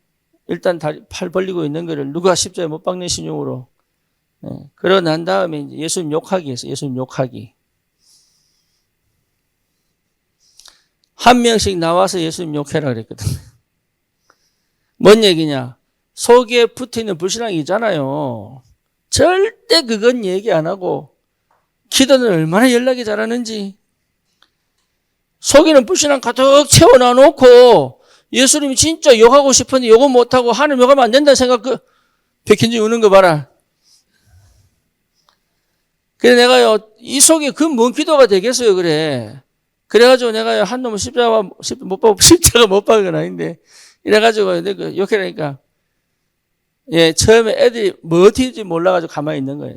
일단 팔 벌리고 있는 거를 누가 십자가에 못 박는 신용으로, 예. 그러고 난 다음에 이제 예수님 욕하기 했어요. 예수님 욕하기. 한 명씩 나와서 예수님 욕해라 그랬거든. 뭔 얘기냐? 속에 붙어있는 불신앙이 있잖아요. 절대 그건 얘기 안 하고, 기도는 얼마나 연락이 잘하는지, 속에는 불신앙 가득 채워놔 놓고 예수님이 진짜 욕하고 싶은데 욕은 못하고 하나님 욕하면 안 된다는 생각, 백현지 우는 거 봐라. 그래 내가요 이 속에 그 뭔 기도가 되겠어요. 그래가지고 내가요 한 놈은 십자가 못 박은 건 아닌데 이래가지고 내가 욕해라니까, 예, 처음에 애들이 뭐 어떻게 될지 몰라가지고 가만히 있는 거예요.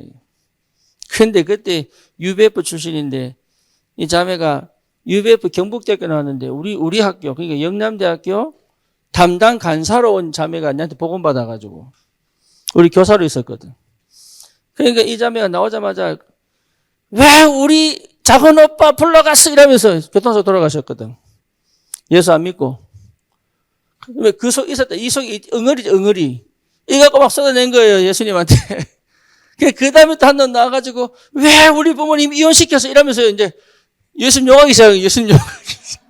근데 그때 UBF 출신인데 이 자매가 UBF 경북대학교 나왔는데 우리 학교, 그러니까 영남대학교 담당 간사로 온 자매가 나한테 복음 받아가지고 우리 교사로 있었거든. 그러니까 이 자매가 나오자마자 왜 우리 작은 오빠 불러갔어 이러면서 교통사고 돌아가셨거든. 예수 안 믿고. 왜 그 속 있었다. 이 속이 응어리지, 응어리. 이거 갖고 막 쏟아낸 거예요, 예수님한테. 그 다음에 또 한 놈 나와가지고 왜 우리 부모님 이혼시켜서 이러면서 이제 예수님 욕하기 시작해요. 예수님 욕하기 시작.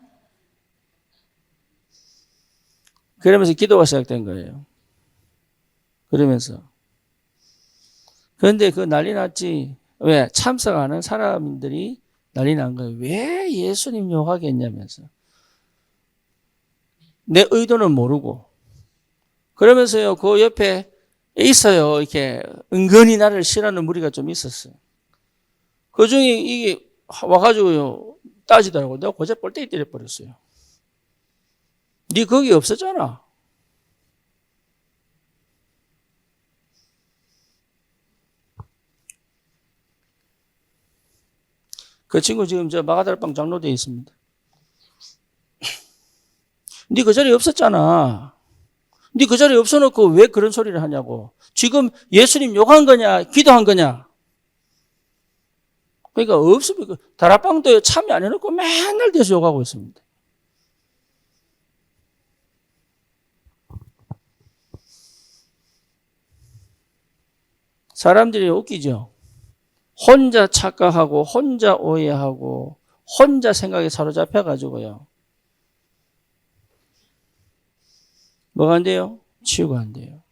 그러면서 기도가 시작된 거예요. 그러면서. 그런데 그 난리 났지. 왜? 참석하는 사람들이 난리 난 거예요. 왜 예수님 욕하겠냐면서. 내 의도는 모르고. 그러면서요, 그 옆에 있어요. 이렇게 은근히 나를 싫어하는 무리가 좀 있었어요. 그 중에 이게 와가지고요, 따지더라고. 내가 고작 뻘떼기 때려버렸어요. 네 거기 없었잖아. 그 친구 지금 저 마가다락방 장로대에 있습니다. 네 그 자리에 없었잖아. 네 그 자리에 없어놓고 왜 그런 소리를 하냐고. 지금 예수님 욕한 거냐, 기도한 거냐. 그러니까 없으면 다락방도 참여 안 해놓고 맨날 대서 욕하고 있습니다. 사람들이 웃기죠. 혼자 착각하고 혼자 오해하고 혼자 생각에 사로잡혀가지고요. 뭐가 안 돼요? 치유가 안 돼요.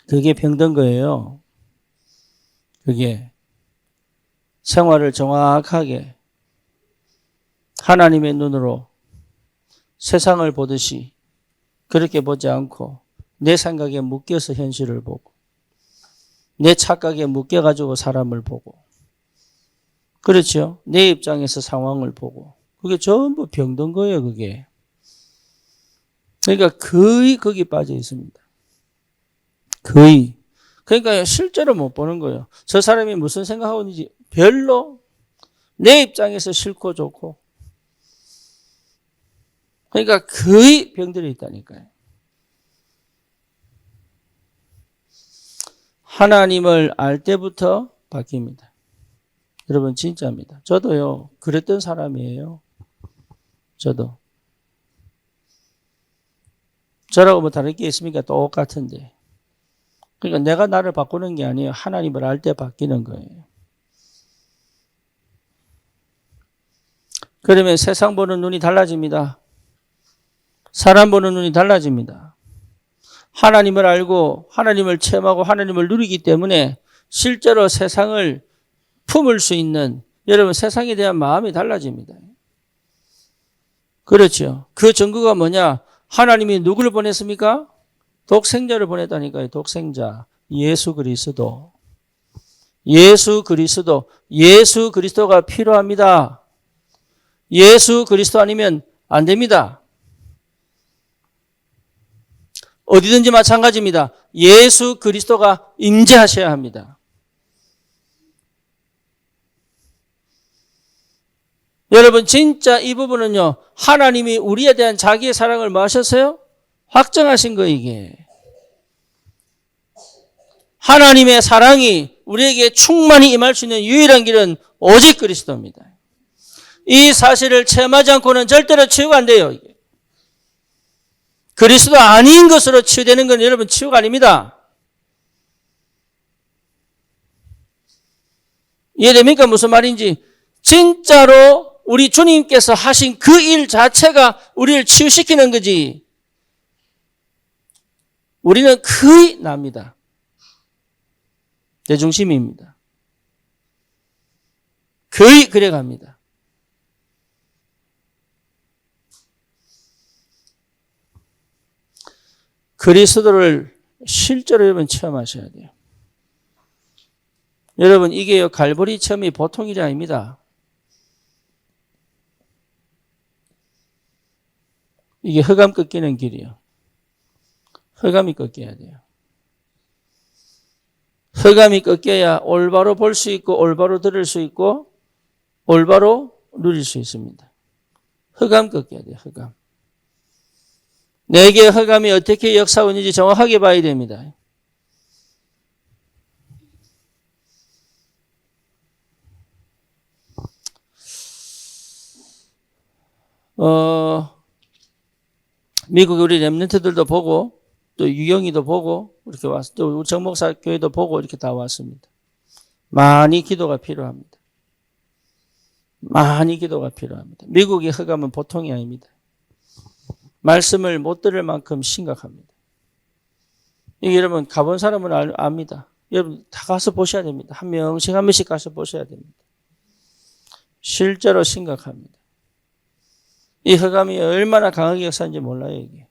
그게 병든 거예요. 그게 생활을 정확하게 하나님의 눈으로 세상을 보듯이 그렇게 보지 않고 내 생각에 묶여서 현실을 보고 내 착각에 묶여가지고 사람을 보고 그렇죠. 내 입장에서 상황을 보고 그게 전부 병든 거예요. 그게. 그러니까 거의 거기 빠져 있습니다. 거의. 그러니까 실제로 못 보는 거예요. 저 사람이 무슨 생각하고 있는지 별로 내 입장에서 싫고 좋고. 그러니까 거의 병들어 있다니까요. 하나님을 알 때부터 바뀝니다. 여러분 진짜입니다. 저도요. 그랬던 사람이에요. 저도. 저라고 뭐 다를 게 있습니까? 똑같은데. 그러니까 내가 나를 바꾸는 게 아니에요. 하나님을 알 때 바뀌는 거예요. 그러면 세상 보는 눈이 달라집니다. 사람 보는 눈이 달라집니다. 하나님을 알고 하나님을 체험하고 하나님을 누리기 때문에 실제로 세상을 품을 수 있는 여러분 세상에 대한 마음이 달라집니다. 그렇죠. 그 증거가 뭐냐? 하나님이 누구를 보냈습니까? 독생자를 보냈다니까요. 독생자. 예수 그리스도. 예수 그리스도. 예수 그리스도가 필요합니다. 예수 그리스도 아니면 안 됩니다. 어디든지 마찬가지입니다. 예수 그리스도가 임재하셔야 합니다. 여러분 진짜 이 부분은요. 하나님이 우리에 대한 자기의 사랑을 뭐 하셨어요? 확정하신 거 이게. 하나님의 사랑이 우리에게 충만히 임할 수 있는 유일한 길은 오직 그리스도입니다. 이 사실을 체험하지 않고는 절대로 치유가 안 돼요. 이게. 그리스도 아닌 것으로 치유되는 건 여러분 치유가 아닙니다. 이해됩니까? 무슨 말인지. 진짜로 우리 주님께서 하신 그 일 자체가 우리를 치유시키는 거지. 우리는 거의 납니다. 내 중심입니다. 거의 그래 갑니다. 그리스도를 실제로 여러분 체험하셔야 돼요. 여러분 이게요 갈보리 체험이 보통 일이 아닙니다. 이게 흑암 꺾이는 길이에요. 흑암이 꺾여야 돼요. 흑암이 꺾여야 올바로 볼 수 있고 올바로 들을 수 있고 올바로 누릴 수 있습니다. 흑암 꺾여야 돼요. 흑암. 내게 흑암이 어떻게 역사하는지 정확하게 봐야 됩니다. 미국 우리 렘넌트들도 보고 또 유경이도 보고 이렇게 왔어. 또 우리 정목사 교회도 보고 이렇게 다 왔습니다. 많이 기도가 필요합니다. 많이 기도가 필요합니다. 미국의 흑암은 보통이 아닙니다. 말씀을 못 들을 만큼 심각합니다. 이게 여러분 가본 사람은 압니다. 여러분 다 가서 보셔야 됩니다. 한 명씩 한 명씩 가서 보셔야 됩니다. 실제로 심각합니다. 이 흑암이 얼마나 강하게 역사하는지 몰라요. 이게.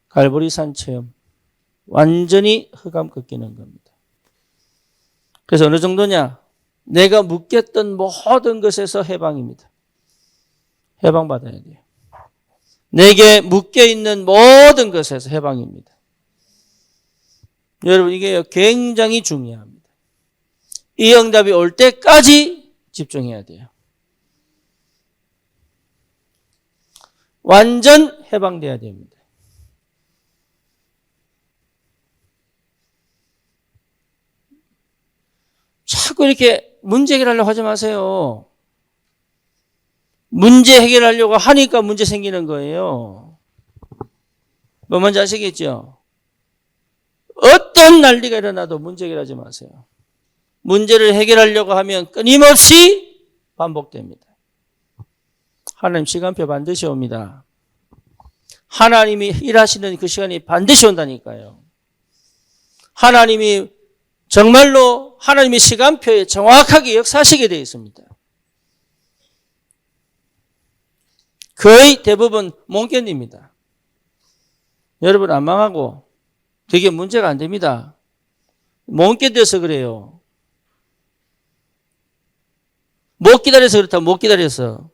갈보리산 체험. 완전히 흑암 꺾이는 겁니다. 그래서 어느 정도냐? 내가 묶였던 모든 것에서 해방입니다. 해방받아야 돼요. 내게 묶여있는 모든 것에서 해방입니다. 여러분 이게 굉장히 중요합니다. 이 응답이 올 때까지 집중해야 돼요. 완전 해방돼야 됩니다. 자꾸 이렇게 문제 해결하려고 하지 마세요. 문제 해결하려고 하니까 문제 생기는 거예요. 뭐 뭔지 아시겠죠? 어떤 난리가 일어나도 문제 해결하지 마세요. 문제를 해결하려고 하면 끊임없이 반복됩니다. 하나님 시간표 반드시 옵니다. 하나님이 일하시는 그 시간이 반드시 온다니까요. 하나님이 정말로 하나님의 시간표에 정확하게 역사하시게 되어 있습니다. 거의 대부분 못 견딥니다. 여러분 안 망하고 되게 문제가 안 됩니다. 못 견뎌서 그래요. 못 기다려서 그렇다. 못 기다려서.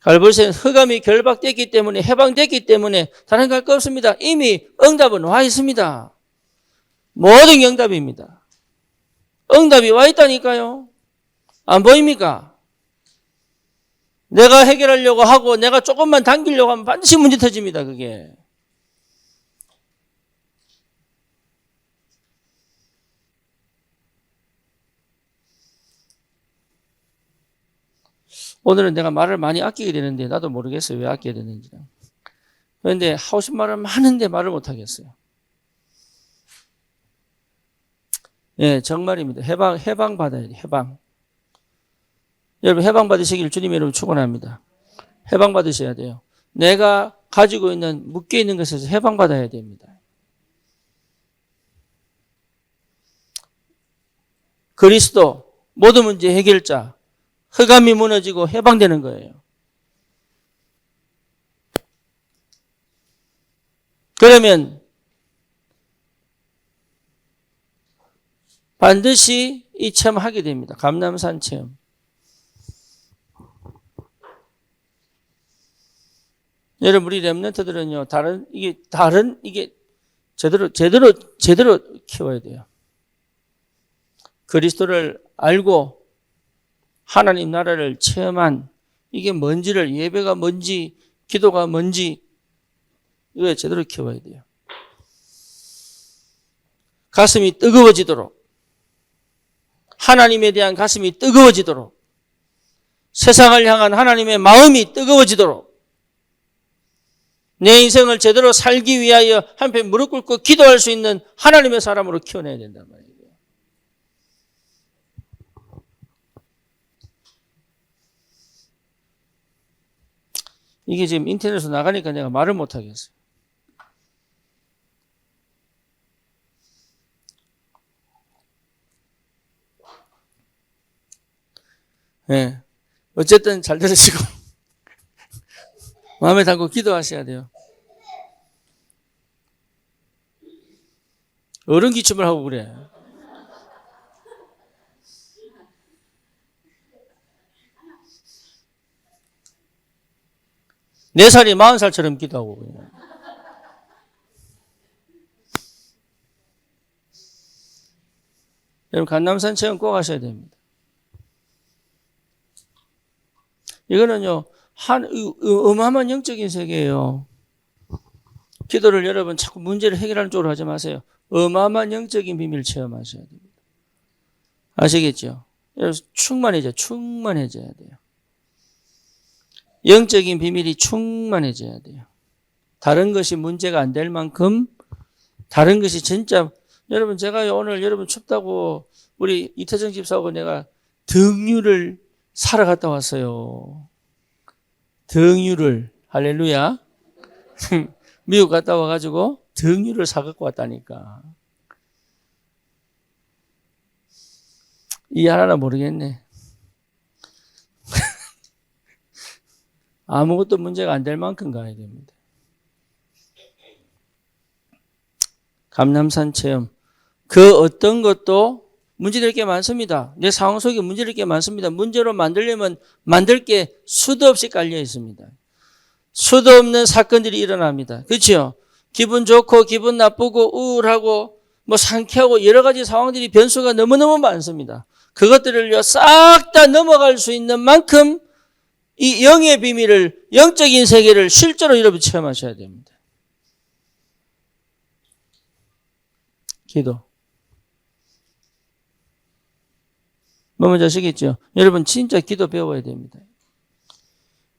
갈보세는 흑암이 결박됐기 때문에 해방됐기 때문에 다른 거 할 거 없습니다. 이미 응답은 와 있습니다. 모든 응답입니다. 응답이 와 있다니까요. 안 보입니까? 내가 해결하려고 하고 내가 조금만 당기려고 하면 반드시 문제 터집니다. 그게. 오늘은 내가 말을 많이 아끼게 되는데 나도 모르겠어요. 왜 아껴야 되는지. 그런데 하고 싶은 말은 많은데 말을 못 하겠어요. 예, 정말입니다. 해방 받아야 돼요. 해방. 여러분 해방 받으시길 주님 이름으로 축원합니다. 해방 받으셔야 돼요. 내가 가지고 있는 묶여 있는 것에서 해방 받아야 됩니다. 그리스도 모든 문제 해결자. 흑암이 무너지고 해방되는 거예요. 그러면 반드시 이 체험하게 됩니다. 감람산 체험. 여러분 우리 렘넌트들은요. 이게 제대로 키워야 돼요. 그리스도를 알고 하나님 나라를 체험한 이게 뭔지를 예배가 뭔지 기도가 뭔지 이거 제대로 키워야 돼요. 가슴이 뜨거워지도록 하나님에 대한 가슴이 뜨거워지도록 세상을 향한 하나님의 마음이 뜨거워지도록 내 인생을 제대로 살기 위하여 한편 무릎 꿇고 기도할 수 있는 하나님의 사람으로 키워내야 된단 말이에요. 이게 지금 인터넷으로 나가니까 내가 말을 못 하겠어요. 네. 어쨌든 잘 들으시고 마음에 담고 기도하셔야 돼요. 어른 기침을 하고 그래. 네 살이 40살처럼 기도하고 그냥. 여러분 감람산 체험 꼭 하셔야 됩니다. 이거는요 어마어마한 영적인 세계예요. 기도를 여러분 자꾸 문제를 해결하는 쪽으로 하지 마세요. 어마어마한 영적인 비밀을 체험하셔야 됩니다. 아시겠죠? 여러분 충만해져야 돼요. 영적인 비밀이 충만해져야 돼요. 다른 것이 문제가 안 될 만큼 다른 것이 진짜 여러분 제가 오늘 여러분 춥다고 우리 이태정 집사하고 내가 등유를 사러 갔다 왔어요. 등유를 할렐루야. 미국 갔다 와가지고 등유를 사갖고 왔다니까. 이해하나 모르겠네. 아무것도 문제가 안 될 만큼 가야 됩니다. 감람산 체험. 그 어떤 것도 문제될 게 많습니다. 내 상황 속에 문제될 게 많습니다. 문제로 만들려면 만들 게 수도 없이 깔려 있습니다. 수도 없는 사건들이 일어납니다. 그렇죠? 기분 좋고 기분 나쁘고 우울하고 뭐 상쾌하고 여러 가지 상황들이 변수가 너무너무 많습니다. 그것들을 싹 다 넘어갈 수 있는 만큼 이 영의 비밀을, 영적인 세계를 실제로 여러분 체험하셔야 됩니다. 기도. 뭐 먼저 아시겠죠? 여러분 진짜 기도 배워야 됩니다.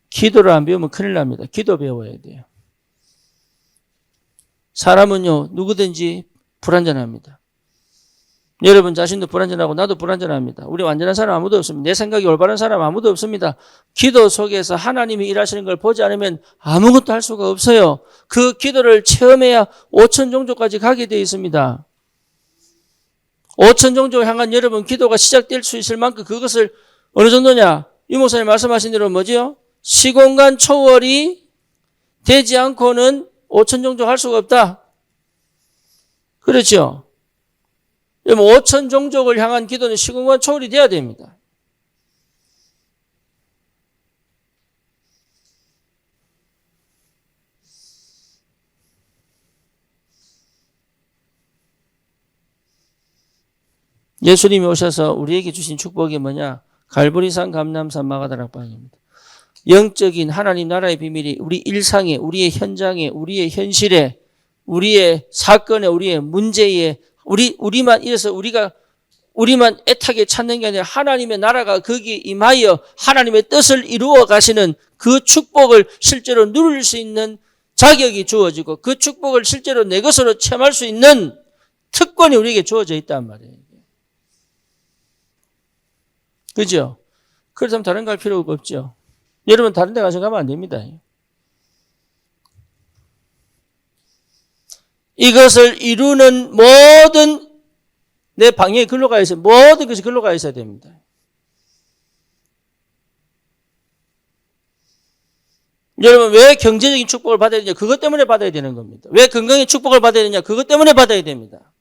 기도를 안 배우면 큰일 납니다. 기도 배워야 돼요. 사람은요, 누구든지 불완전합니다. 여러분 자신도 불완전하고 나도 불완전합니다. 우리 완전한 사람 아무도 없습니다. 내 생각이 올바른 사람 아무도 없습니다. 기도 속에서 하나님이 일하시는 걸 보지 않으면 아무것도 할 수가 없어요. 그 기도를 체험해야 5천 종족까지 가게 되어 있습니다. 5천 종족을 향한 여러분 기도가 시작될 수 있을 만큼 그것을 어느 정도냐? 유 목사님 말씀하신 대로 뭐지요? 시공간 초월이 되지 않고는 5천 종족 할 수가 없다. 그렇죠? 여러분 5천 종족을 향한 기도는 시공간 초월이 돼야 됩니다. 예수님이 오셔서 우리에게 주신 축복이 뭐냐? 갈보리산, 감람산, 마가다락방입니다. 영적인 하나님 나라의 비밀이 우리 일상에, 우리의 현장에, 우리의 현실에, 우리의 사건에, 우리의 문제에, 우리만 이래서 우리만 애타게 찾는 게 아니라 하나님의 나라가 거기에 임하여 하나님의 뜻을 이루어 가시는 그 축복을 실제로 누릴 수 있는 자격이 주어지고 그 축복을 실제로 내 것으로 체험할 수 있는 특권이 우리에게 주어져 있단 말이에요. 그죠? 그렇다면 다른 거 할 필요가 없죠. 여러분 다른 데 가서 가면 안 됩니다. 이것을 이루는 모든 내 방향이 글로 가 있어요. 모든 것이 글로 가 있어야 됩니다. 여러분 왜 경제적인 축복을 받아야 되냐? 그것 때문에 받아야 되는 겁니다. 왜 건강의 축복을 받아야 되냐? 그것 때문에 받아야 됩니다.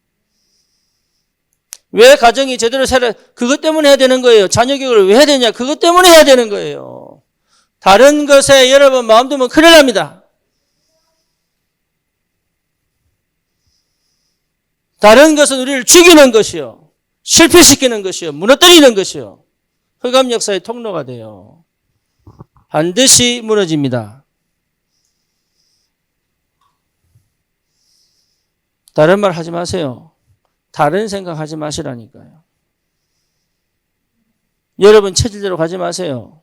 왜 가정이 제대로 살아? 그것 때문에 해야 되는 거예요. 자녀 교육을 왜 해야 되냐? 그것 때문에 해야 되는 거예요. 다른 것에 여러분 마음 두면 큰일 납니다. 다른 것은 우리를 죽이는 것이요. 실패시키는 것이요. 무너뜨리는 것이요. 흑암 역사의 통로가 돼요. 반드시 무너집니다. 다른 말 하지 마세요. 다른 생각하지 마시라니까요. 여러분 체질대로 가지 마세요.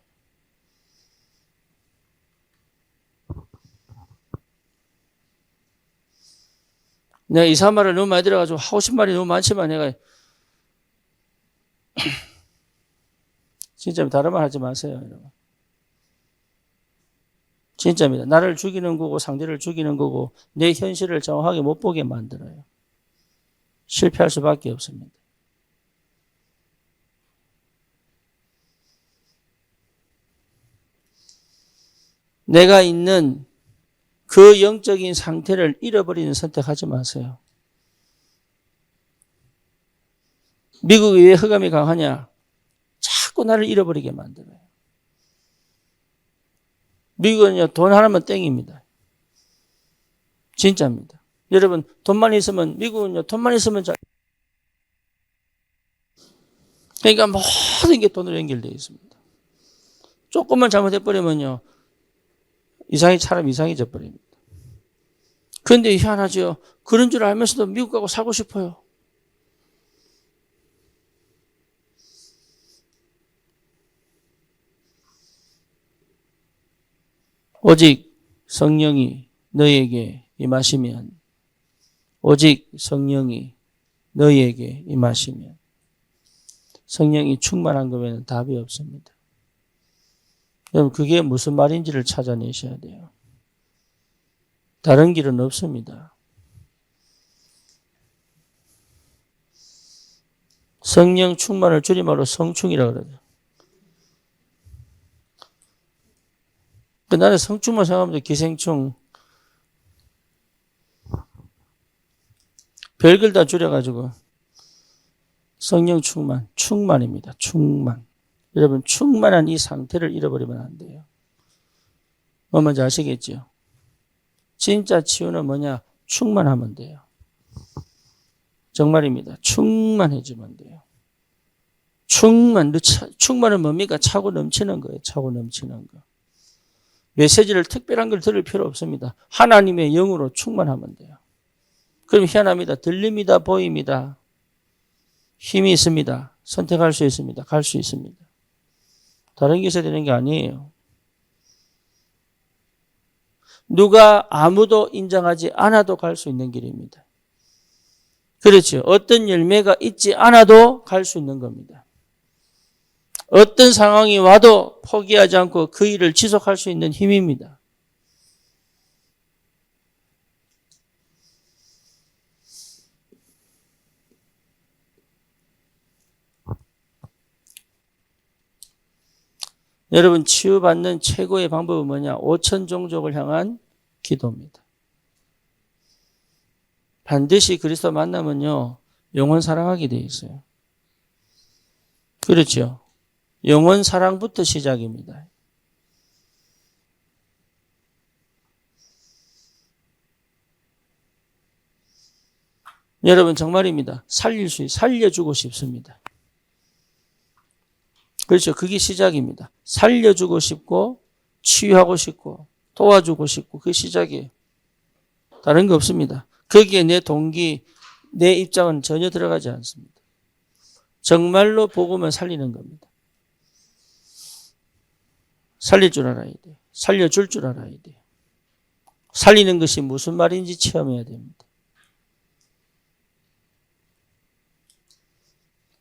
내가 이상한 말을 너무 많이 들어가지고 하고 싶은 말이 너무 많지만 내가 진짜 다른 말 하지 마세요. 여러분. 진짜입니다. 나를 죽이는 거고 상대를 죽이는 거고 내 현실을 정확하게 못 보게 만들어요. 실패할 수밖에 없습니다. 내가 있는 그 영적인 상태를 잃어버리는 선택하지 마세요. 미국이 왜 흑암이 강하냐? 자꾸 나를 잃어버리게 만들어요. 미국은요, 돈 하나면 땡입니다. 진짜입니다. 여러분, 돈만 있으면, 미국은요, 돈만 있으면 그러니까 모든 게 돈으로 연결되어 있습니다. 조금만 잘못해버리면요, 사람 이상해져 버립니다. 그런데 희한하죠. 그런 줄 알면서도 미국 가고 살고 싶어요. 오직 성령이 너희에게 임하시면, 오직 성령이 너희에게 임하시면, 성령이 충만한 거면 답이 없습니다. 여러분, 그게 무슨 말인지를 찾아내셔야 돼요. 다른 길은 없습니다. 성령 충만을 줄임말로 성충이라고 그러죠. 나는 성충만 생각하면 기생충. 별걸 다 줄여가지고 성령 충만입니다. 충만. 여러분 충만한 이 상태를 잃어버리면 안 돼요. 뭐 뭔지 아시겠죠? 진짜 치유는 뭐냐? 충만하면 돼요. 정말입니다. 충만해지면 돼요. 충만은 뭡니까? 차고 넘치는 거예요. 차고 넘치는 거. 메시지를 특별한 걸 들을 필요 없습니다. 하나님의 영으로 충만하면 돼요. 그럼 희한합니다. 들립니다. 보입니다. 힘이 있습니다. 선택할 수 있습니다. 갈 수 있습니다. 다른 게 있어야 되는 게 아니에요. 누가 아무도 인정하지 않아도 갈 수 있는 길입니다. 그렇죠. 어떤 열매가 있지 않아도 갈 수 있는 겁니다. 어떤 상황이 와도 포기하지 않고 그 일을 지속할 수 있는 힘입니다. 여러분, 치유받는 최고의 방법은 뭐냐? 5천 종족을 향한 기도입니다. 반드시 그리스도 만나면요, 영원 사랑하게 돼 있어요. 그렇죠. 영원 사랑부터 시작입니다. 여러분, 정말입니다. 살려주고 싶습니다. 그렇죠. 그게 시작입니다. 살려주고 싶고, 치유하고 싶고, 도와주고 싶고, 그게 시작이에요. 다른 거 없습니다. 거기에 내 동기, 내 입장은 전혀 들어가지 않습니다. 정말로 복음을 살리는 겁니다. 살릴 줄 알아야 돼요. 살려줄 줄 알아야 돼요. 살리는 것이 무슨 말인지 체험해야 됩니다.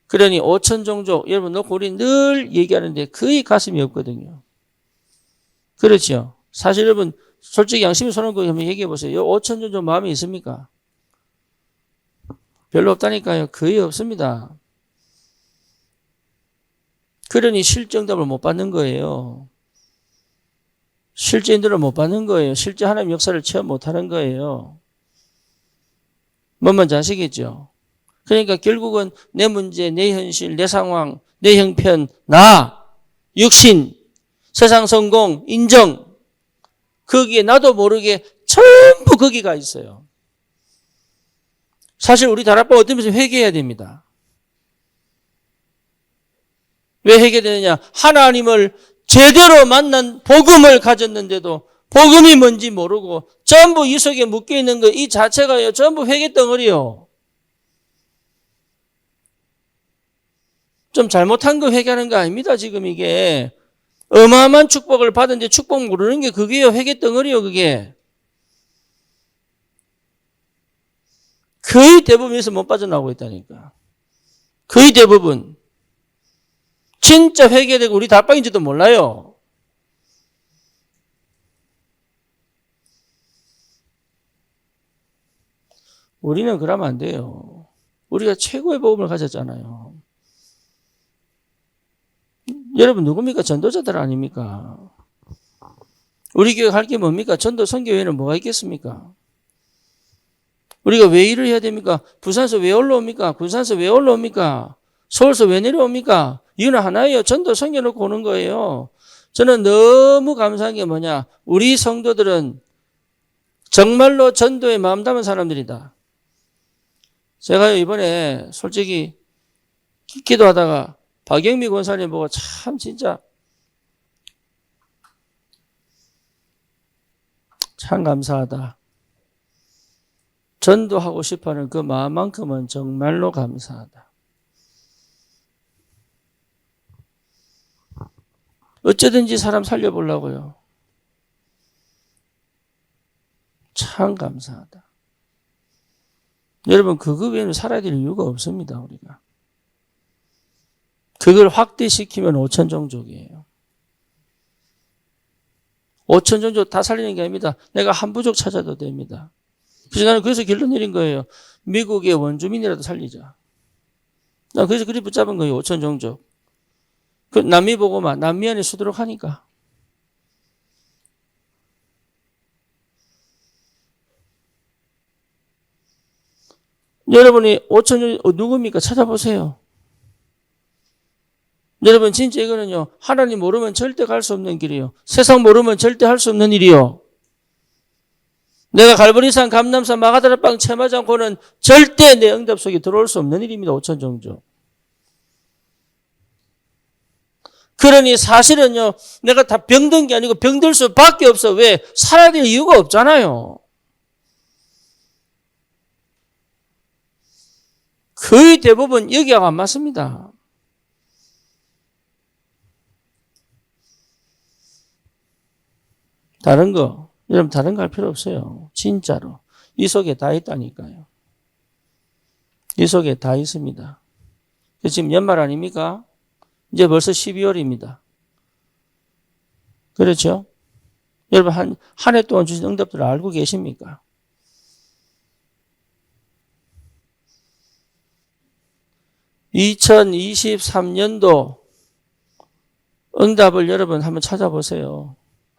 그러니 5천 종족, 여러분 놓고 우리 늘 얘기하는데 거의 가슴이 없거든요. 그렇죠. 사실 여러분 솔직히 양심이 손을 거 한번 얘기해 보세요. 5천 종족 마음에 있습니까? 별로 없다니까요. 거의 없습니다. 그러니 실정답을 못 받는 거예요. 실제 인도를 못 받는 거예요. 실제 하나님의 역사를 체험 못하는 거예요. 뭔 말인지 아시겠죠? 그러니까 결국은 내 문제, 내 현실, 내 상황, 내 형편, 나, 육신, 세상 성공, 인정, 거기에 나도 모르게 전부 거기가 있어요. 사실 우리 다락방 어떤 면에서 회개해야 됩니다. 왜 회개되느냐? 하나님을 제대로 만난 복음을 가졌는데도 복음이 뭔지 모르고 전부 이 속에 묶여있는 거 이 자체가요. 전부 회개덩어리요. 좀 잘못한 거 회개하는 거 아닙니다. 지금 이게. 어마어마한 축복을 받은데 축복 모르는 게 그게요. 회개덩어리요. 그게. 거의 대부분에서 못 빠져나오고 있다니까. 거의 대부분. 진짜 회개되고 우리 다락방인지도 몰라요. 우리는 그러면 안 돼요. 우리가 최고의 복음을 가졌잖아요. 여러분 누굽니까? 전도자들 아닙니까? 우리 교회 할 게 뭡니까? 전도 선교 외에는 뭐가 있겠습니까? 우리가 왜 일을 해야 됩니까? 부산에서 왜 올라옵니까? 군산에서 왜 올라옵니까? 서울에서 왜 내려옵니까? 이유는 하나예요. 전도 섬겨놓고 오는 거예요. 저는 너무 감사한 게 뭐냐. 우리 성도들은 정말로 전도에 마음 담은 사람들이다. 제가 이번에 솔직히 기도하다가 박영미 권사님 보고 참 진짜 참 감사하다. 전도하고 싶어하는 그 마음만큼은 정말로 감사하다. 어쩌든지 사람 살려보려고요. 참 감사하다. 여러분 그거 외에는 살아야 될 이유가 없습니다. 우리가. 그걸 확대시키면 5천 종족이에요. 5천 종족 다 살리는 게 아닙니다. 내가 한 부족 찾아도 됩니다. 그래서 나는 그래서 결론 내린 거예요. 미국의 원주민이라도 살리자. 나 그래서 그리 붙잡은 거예요. 5천 종족. 그 남미 보고만 남미 안에 수도록 하니까. 여러분이 5천 종족 누굽니까? 찾아보세요. 여러분 진짜 이거는요. 하나님 모르면 절대 갈 수 없는 길이에요. 세상 모르면 절대 할 수 없는 일이요. 내가 갈보리산, 감남산, 마가다락방 체험하지 않고는 절대 내 응답 속에 들어올 수 없는 일입니다. 오천종족. 그러니 사실은요. 내가 다 병든 게 아니고 병들 수밖에 없어. 왜? 살아야 될 이유가 없잖아요. 거의 대부분 여기하고 안 맞습니다. 다른 거, 여러분 다른 거 할 필요 없어요. 진짜로. 이 속에 다 있다니까요. 이 속에 다 있습니다. 지금 연말 아닙니까? 이제 벌써 12월입니다. 그렇죠? 여러분 한 해 동안 주신 응답들을 알고 계십니까? (2023년도) 응답을 여러분 한번 찾아보세요.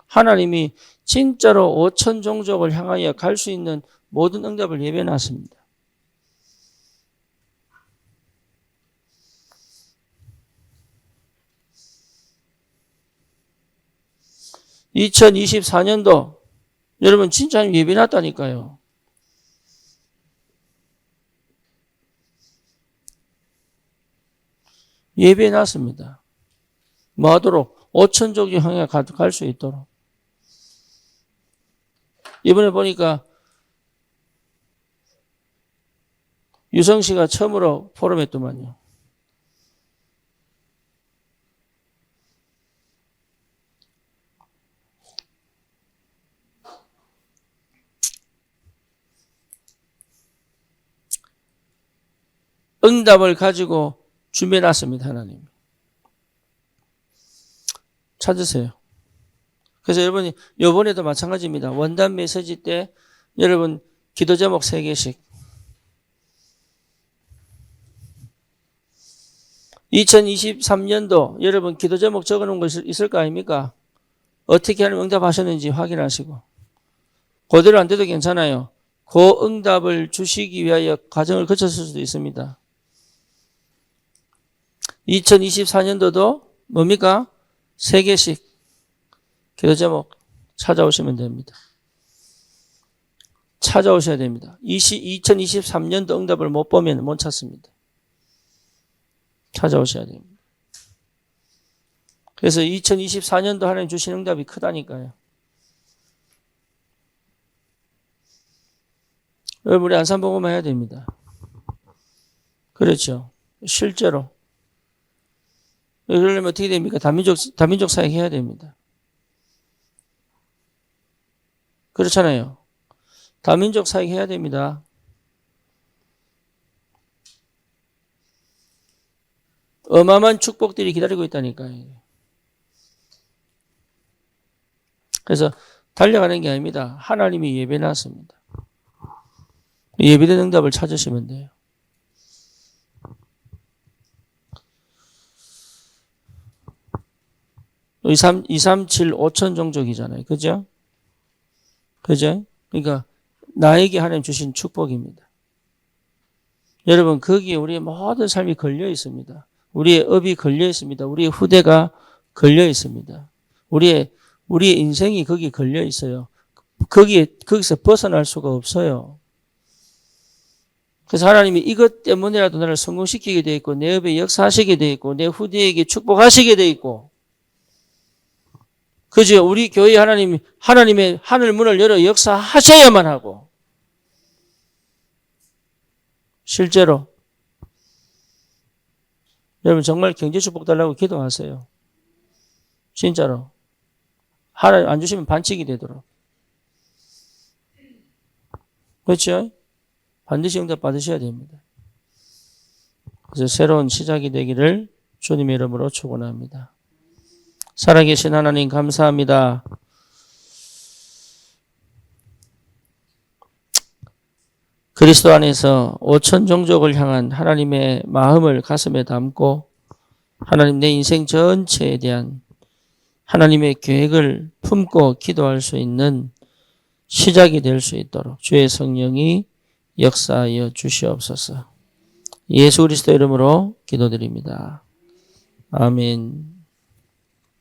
하나님이 진짜로 5천 종족을 향하여 갈 수 있는 모든 응답을 예배해놨습니다. (2024년도) 여러분 진짜 예배해놨다니까요. 예배해놨습니다. 뭐 하도록 5천 종족 향해 갈 수 있도록. 이번에 보니까 유성 씨가 처음으로 포럼했더만요. 응답을 가지고 준비해놨습니다. 하나님. 찾으세요. 그래서 여러분이 이번에도 마찬가지입니다. 원단 메시지 때 여러분 기도 제목 3개씩. 2023년도 여러분 기도 제목 적어놓은 거 있을 거 아닙니까? 어떻게 하면 응답하셨는지 확인하시고. 그대로 안 돼도 괜찮아요. 그 응답을 주시기 위하여 과정을 거쳤을 수도 있습니다. 2024년도도 뭡니까? 3개씩 기도 제목 찾아오시면 됩니다. 찾아오셔야 됩니다. 2023년도 응답을 못 보면 못 찾습니다. 찾아오셔야 됩니다. 그래서 2024년도 하나님 주신 응답이 크다니까요. 여러분 우리 안산복음만 해야 됩니다. 그렇죠. 실제로. 그러려면 어떻게 됩니까? 다민족 사역 해야 됩니다. 그렇잖아요. 다민족 사역 해야 됩니다. 어마어마한 축복들이 기다리고 있다니까요. 그래서 달려가는 게 아닙니다. 하나님이 예배해놨습니다. 예배된 응답을 찾으시면 돼요. 237 5천 종족이잖아요. 그죠? 그죠? 그러니까 나에게 하나님 주신 축복입니다. 여러분 거기에 우리의 모든 삶이 걸려 있습니다. 우리의 업이 걸려 있습니다. 우리의 후대가 걸려 있습니다. 우리의 인생이 거기에 걸려 있어요. 거기서 벗어날 수가 없어요. 그래서 하나님이 이것 때문에라도 나를 성공시키게 돼 있고 내 업에 역사하시게 돼 있고 내 후대에게 축복하시게 돼 있고 그죠? 우리 교회 하나님의 하늘 문을 열어 역사하셔야만 하고 실제로 여러분 정말 경제 축복 달라고 기도하세요. 진짜로. 하나님 안 주시면 반칙이 되도록. 그렇죠? 반드시 응답 받으셔야 됩니다. 그래서 새로운 시작이 되기를 주님의 이름으로 축원합니다. 살아계신 하나님 감사합니다. 그리스도 안에서 5천 종족을 향한 하나님의 마음을 가슴에 담고 하나님 내 인생 전체에 대한 하나님의 계획을 품고 기도할 수 있는 시작이 될 수 있도록 주의 성령이 역사하여 주시옵소서. 예수 그리스도 이름으로 기도드립니다. 아멘.